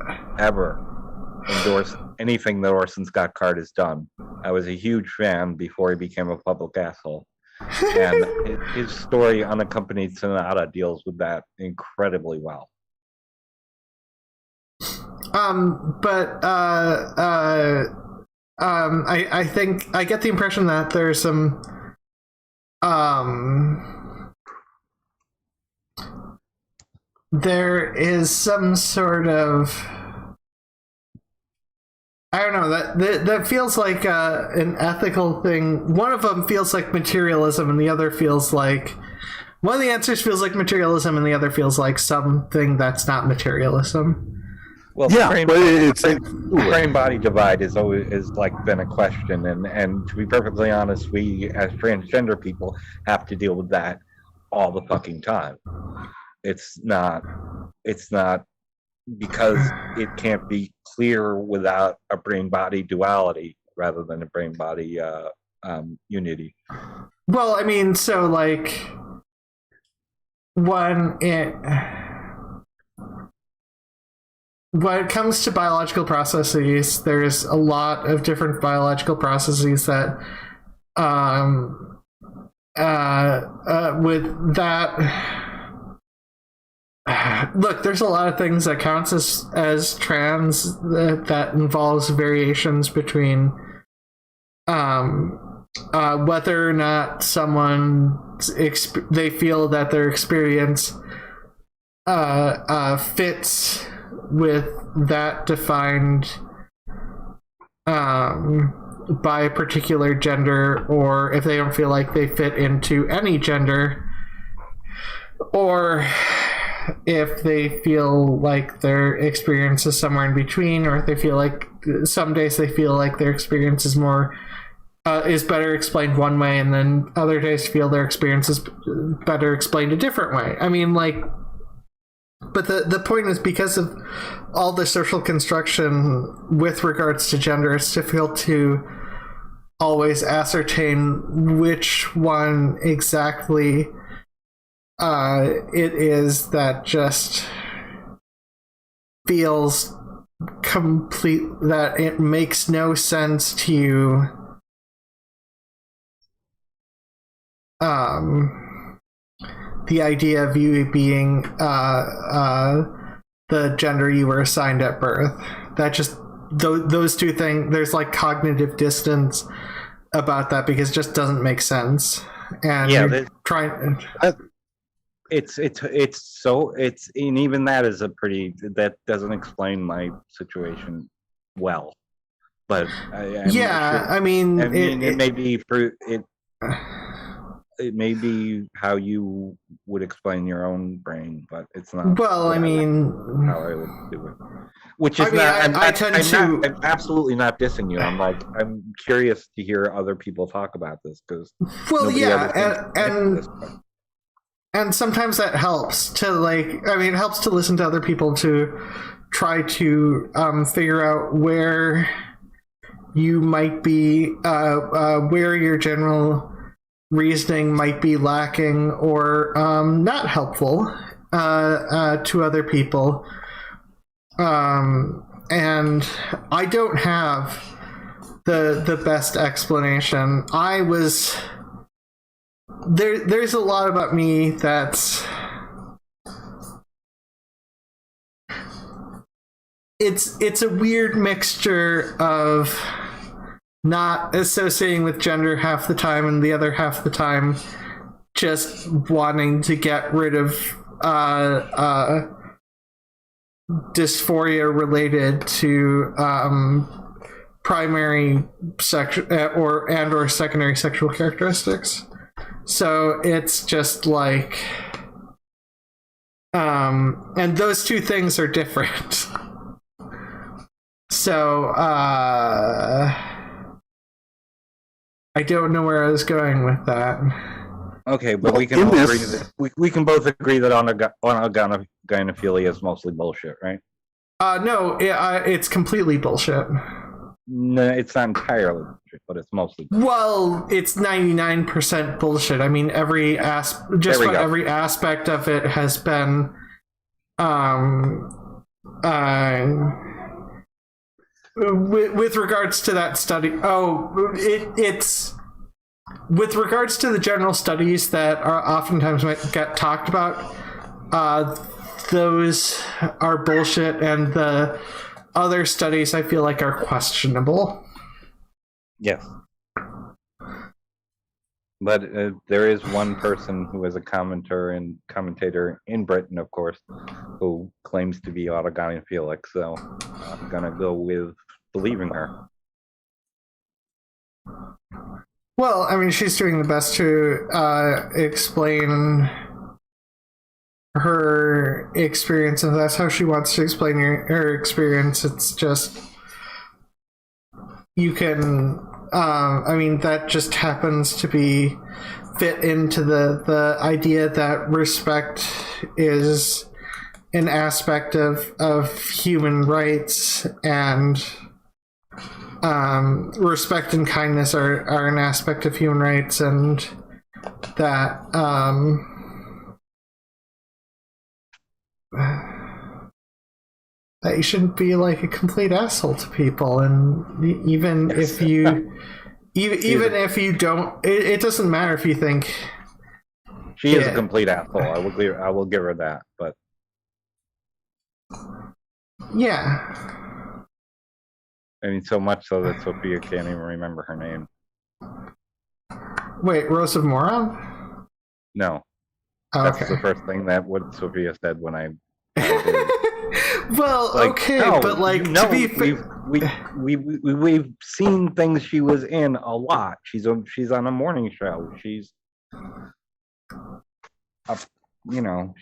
endorse anything that Orson Scott Card has done, I was a huge fan before he became a public asshole. And his story, Unaccompanied Sonata, deals with that incredibly well. I think I get the impression that there's some there is some sort of, I don't know, that feels like an ethical thing. One of them feels like materialism, and the other feels like, one of the answers feels like materialism, and the other feels like something that's not materialism. Well, the brain-body divide is like been a question, and to be perfectly honest, we as transgender people have to deal with that all the fucking time. It's not because it can't be clear without a brain-body duality rather than a brain-body unity. Well, I mean, so like when it comes to biological processes, there's a lot of different biological processes that with that, look, there's a lot of things that counts as trans that involves variations between whether or not someone they feel that their experience fits with that defined by a particular gender, or if they don't feel like they fit into any gender, or if they feel like their experience is somewhere in between, or if they feel like some days they feel like their experience is more is better explained one way, and then other days feel their experience is better explained a different way. I mean, like, but the point is, because of all the social construction with regards to gender, it's difficult to always ascertain which one exactly it is that just feels complete, that it makes no sense to you. The idea of you being the gender you were assigned at birth, that just those two things, there's like cognitive distance about that because it just doesn't make sense. And yeah, trying. And even that is that doesn't explain my situation well. But it may be it. it may be how you would explain your own brain, but it's not. Well, I mean, how I would do it. Which is I mean, I'm absolutely not dissing you. I'm curious to hear other people talk about this because. Well, yeah, and sometimes that helps to it helps to listen to other people to try to figure out where you might be, where your general reasoning might be lacking or not helpful to other people. And I don't have the best explanation. There's a lot about me that's it's a weird mixture of not associating with gender half the time and the other half the time just wanting to get rid of dysphoria related to primary sexual or secondary sexual characteristics. So it's just like and those two things are different. So I don't know where I was going with that. Okay, but we can all agree that we can both agree that gynephilia is mostly bullshit, right? No, it's completely bullshit. No, it's not entirely bullshit, but it's mostly bullshit. Well, it's 99% bullshit. I mean, every aspect of it has been with regards to that study. It's with regards to the general studies that are oftentimes might get talked about. Those are bullshit, and the other studies I feel like are questionable. Yes. But there is one person who is a commentator in Britain, of course, who claims to be autogynephilic, so I'm going to go with believing her. Well, I mean, she's doing the best to explain her experience, and that's how she wants to explain her experience. It's just you can I mean, that just happens to be fit into the idea that respect is an aspect of human rights, and respect and kindness are an aspect of human rights, and that that you shouldn't be like a complete asshole to people, and even if you if you don't, it doesn't matter if you think she is a complete asshole. I will give her that, but yeah, I mean, so much so that Sophia can't even remember her name. Wait, Rose of Moron? No. Oh, that's okay. the first thing that what Sophia said when I well, like, okay, no, but like, to be we've seen things she was in a lot. She's on a morning show. She's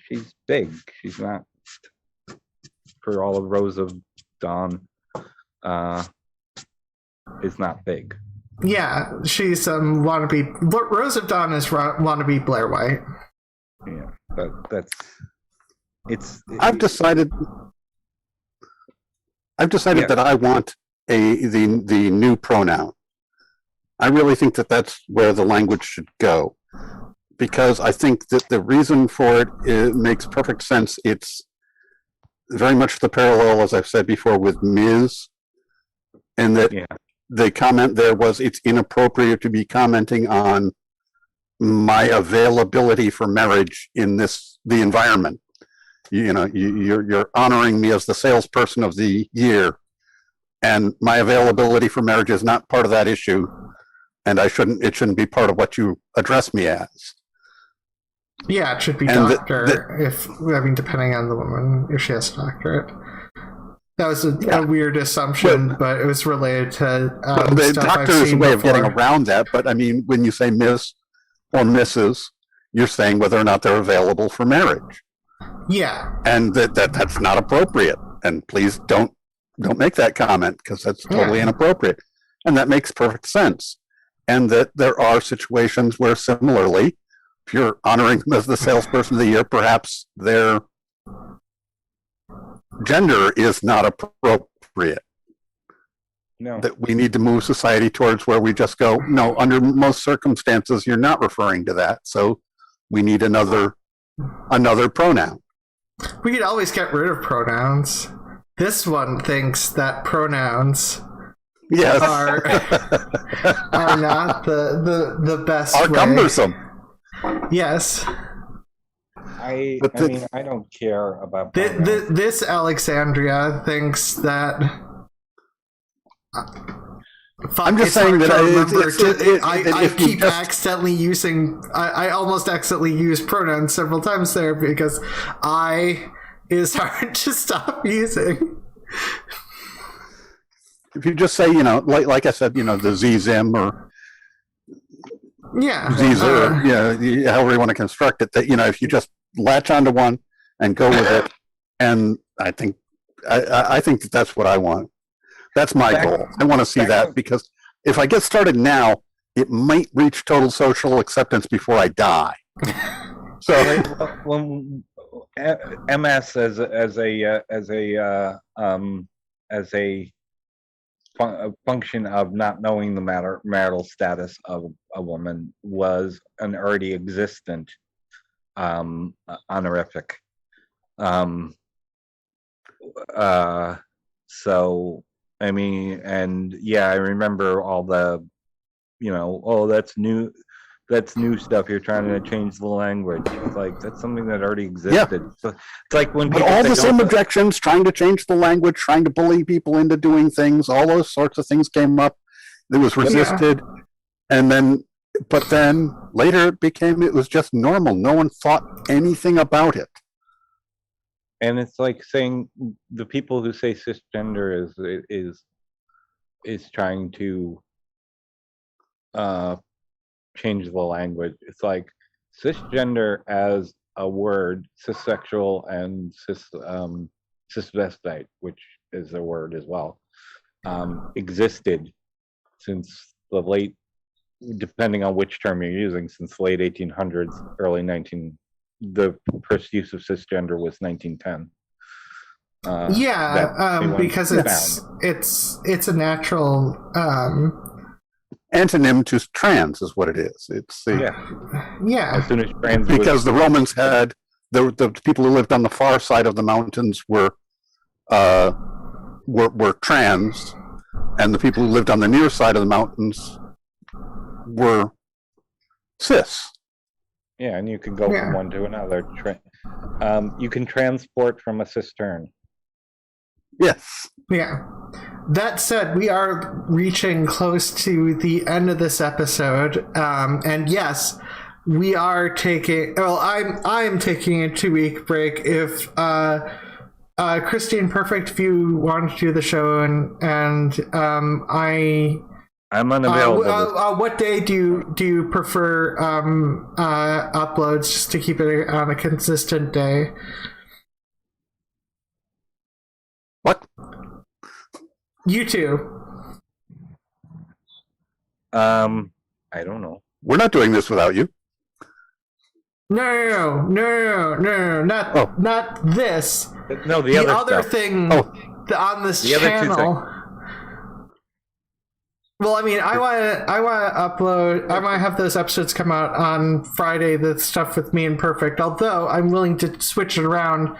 she's big. She's not, for all of Rose of Dawn, is not big. Yeah, she's wannabe. Rose of Dawn is wannabe Blair White. Yeah, but I've decided that I want the new pronoun. I really think that that's where the language should go, because I think that the reason for it makes perfect sense. It's very much the parallel, as I've said before, with Ms. And that the comment there was it's inappropriate to be commenting on my availability for marriage in the environment. You're honoring me as the salesperson of the year, and my availability for marriage is not part of that issue, and it shouldn't be part of what you address me as. Yeah, it should be doctor, depending on the woman, if she has a doctorate. That was a weird assumption, but it was related to the stuff doctor I've is a seen way before. of getting around that, but I mean, when you say Ms., or Mrs., you're saying whether or not they're available for marriage. Yeah. And that's not appropriate. And please don't make that comment, because that's totally inappropriate. And that makes perfect sense. And that there are situations where, similarly, if you're honoring them as the salesperson of the year, perhaps their gender is not appropriate. No. That we need to move society towards where we just go, no, under most circumstances, you're not referring to that. So we need another pronoun. We could always get rid of pronouns. This one thinks that pronouns Yes. are not the best Are way. cumbersome. Yes. I mean, I don't care about This Alexandria thinks that. I'm just saying that I keep accidentally using. I almost accidentally use pronouns several times there because I is hard to stop using. If you just say, like I said, the Z-Zim or Zzer, however you want to construct it, that, if you just latch onto one and go with it, and I think that that's what I want. That's my goal. I want to see that, because if I get started now, it might reach total social acceptance before I die. So when MS as a function of not knowing the marital status of a woman was an already existent honorific. So I mean, and I remember all the, that's new stuff. You're trying to change the language. It's like, that's something that already existed. Yeah. So it's like when people all the same objections, trying to change the language, trying to bully people into doing things, all those sorts of things came up. It was resisted. Yeah. But then later it was just normal. No one thought anything about it. And it's like saying the people who say cisgender is trying to change the language. It's like cisgender as a word, cissexual and cisvestite, which is a word as well, existed since the late, depending on which term you're using, since the late 1800s, early 19. The first use of cisgender was 1910. Because it's a natural antonym to trans is what it is. It's As soon as trans because the Romans had the people who lived on the far side of the mountains were trans, and the people who lived on the near side of the mountains were cis. Yeah, and you can go from one to another. You can transport from a cistern. Yes. Yeah. That said, we are reaching close to the end of this episode, and yes, we are taking. Well, I'm taking a 2-week break. If Christy and Perfict, if you want to do the show, and I'm unavailable. What day do you prefer uploads, just to keep it on a consistent day? What? You two. I don't know. We're not doing this without you. No, not this. No, the other thing on this channel. Well, I mean, I want to upload. I want to have those episodes come out on Friday. The stuff with me and Perfict. Although I'm willing to switch it around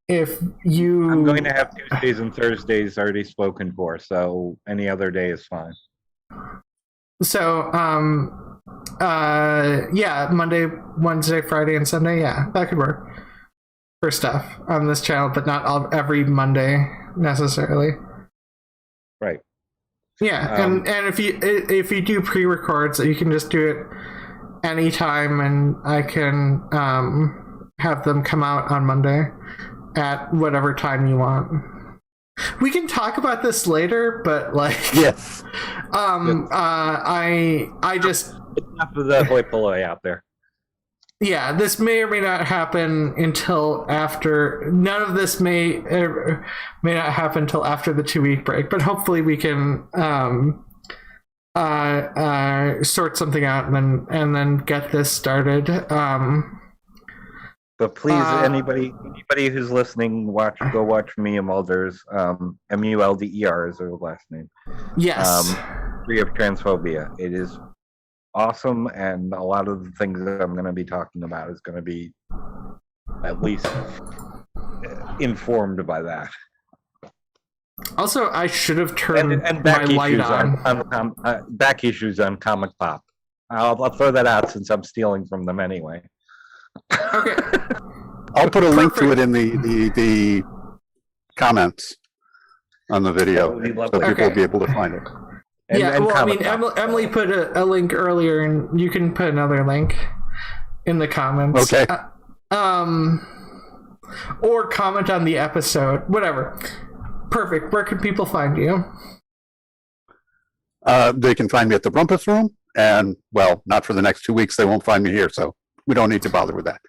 if you. I'm going to have Tuesdays and Thursdays already spoken for, so any other day is fine. So, Monday, Wednesday, Friday, and Sunday. Yeah, that could work for stuff on this channel, but not every Monday necessarily. Right. Yeah, and if you do pre-records, you can just do it anytime, and I can have them come out on Monday at whatever time you want. We can talk about this later, but yes. I just It's enough of the hoi polloi out there. Yeah, this may or may not happen until after. None of this may not happen until after the 2-week break, but hopefully we can sort something out and then get this started. But please, anybody who's listening, go watch Mia Mulder's Mulder is her last name. Yes. Free of Transphobia. It is awesome, and a lot of the things that I'm going to be talking about is going to be at least informed by that. Also, I should have turned and my light on. Back issues on Comic Pop. I'll throw that out since I'm stealing from them anyway. Okay. I'll put a link to it in the comments on the video, so people will be able to find it. Emily put a link earlier, and you can put another link in the comments. Okay. Or comment on the episode, whatever. Perfect. Where can people find you? They can find me at the Rumpus Room, and, well, not for the next 2 weeks. They won't find me here, so we don't need to bother with that.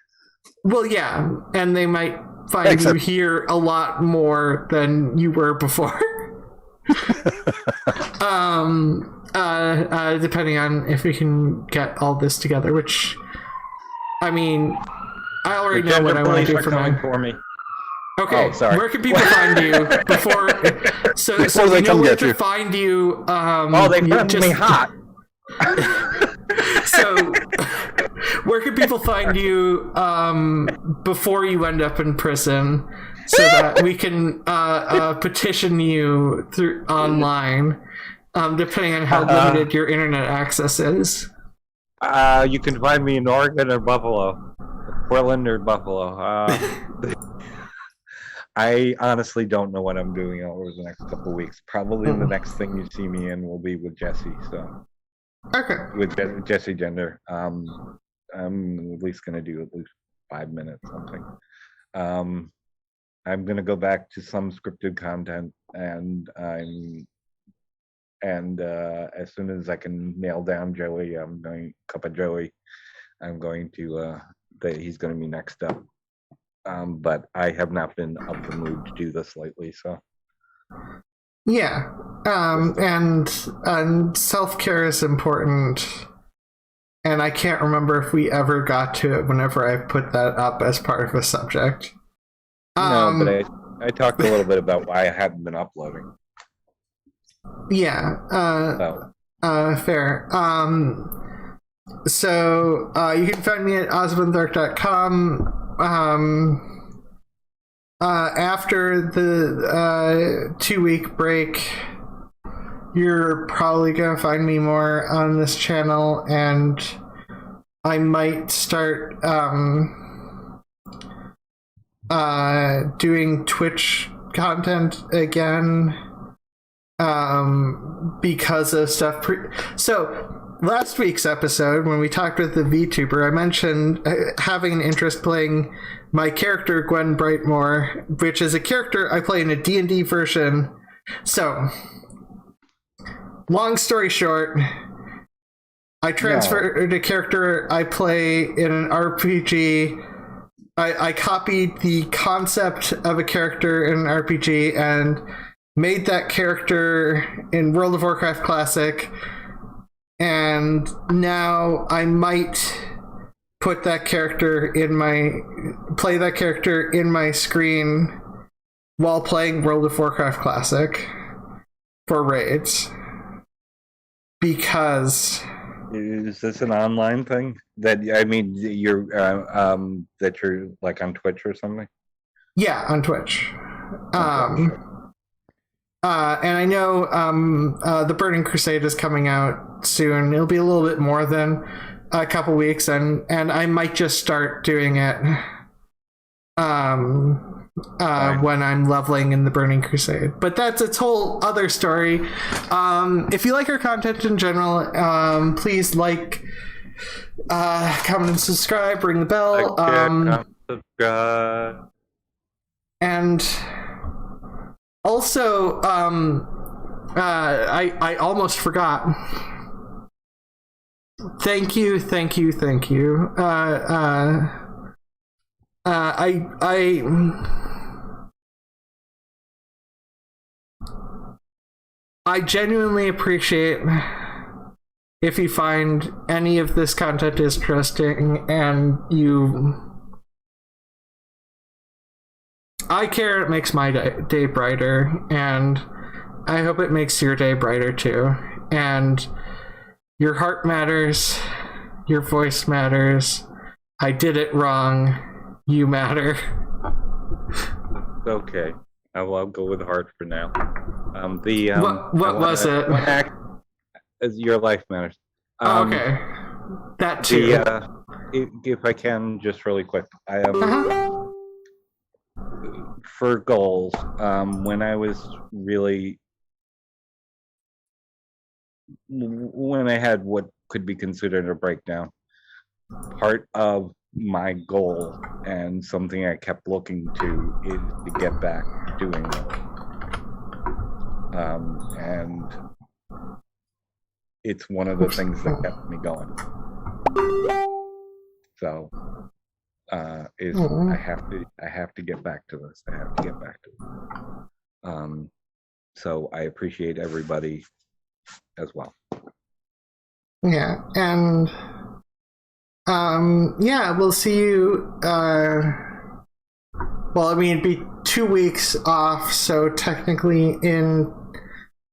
Well, yeah, and they might find you here a lot more than you were before. Depending on if we can get all this together, which, I mean, I already know what I want to do for me. Okay, sorry. Where can people find you before they come get you? Find you. They found me hot. So, where can people find you before you end up in prison, so that we can petition you through online, depending on how limited your internet access is? You can find me in Oregon or Buffalo, Portland or Buffalo. I honestly don't know what I'm doing over the next couple of weeks. Probably the next thing you see me in will be with Jesse. So, okay, with Jesse Gender. I'm at least going to do at least 5 minutes something. I'm going to go back to some scripted content, and as soon as I can nail down Joey, I'm going to he's going to be next up. But I have not been up the mood to do this lately, so. Yeah, and self-care is important, and I can't remember if we ever got to it whenever I put that up as part of a subject. No, but I talked a little bit about why I hadn't been uploading. Yeah, fair. So you can find me at osmondthark.com. After the 2-week break, you're probably gonna find me more on this channel, and I might start doing Twitch content again, because of stuff so last week's episode, when we talked with the VTuber, I mentioned having an interest playing my character Gwen Brightmore, which is a character I play in a D&D version. So, long story short, I transferred a character I play in an RPG. I copied the concept of a character in an RPG and made that character in World of Warcraft Classic. And now I might play that character in my screen while playing World of Warcraft Classic for raids. Because is this an online thing that you're like on Twitch or something? Yeah, on Twitch. And I know the Burning Crusade is coming out soon. It'll be a little bit more than a couple weeks, and I might just start doing it when I'm leveling in the Burning Crusade. But that's its whole other story. If you like our content in general, please comment and subscribe, ring the bell. Subscribe. And also, I almost forgot. Thank you. I genuinely appreciate if you find any of this content interesting and I care, it makes my day brighter, and I hope it makes your day brighter too. And your heart matters, your voice matters. I did it wrong. You matter. Okay, I'll go with heart for now. What was it? As your life matters. Okay, that too. If I can, just really quick, for goals. When I was really, when I had what could be considered a breakdown, part of my goal and something I kept looking to is to get back to doing it. And it's one of the things that kept me going. So I have to get back to this. I have to get back to it. So I appreciate everybody as well. Yeah, and we'll see you. Well, I mean, it'd be 2 weeks off, so technically in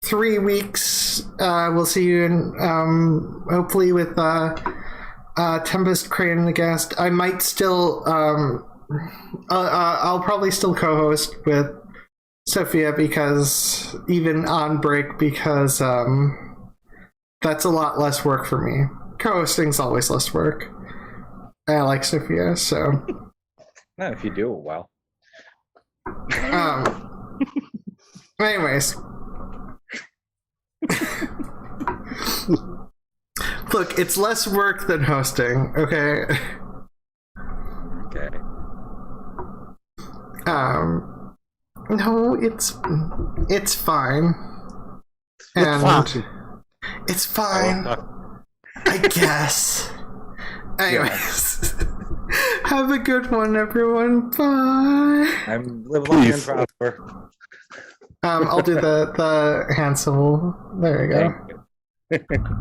3 weeks, we'll see you in, hopefully with Tempest, Crane, and the guest. I might still, I'll probably still co-host with Sophia, because even on break, because that's a lot less work for me. Co-hosting's always less work. I like Sophia, so. Not if you do it well. Anyways. Look, it's less work than hosting, okay? Okay. No, it's fine. And it's fine. I guess. Anyways. Have a good one, everyone. Bye. I'm live long and prosper. I'll do the hand symbol. There you go. Thank you.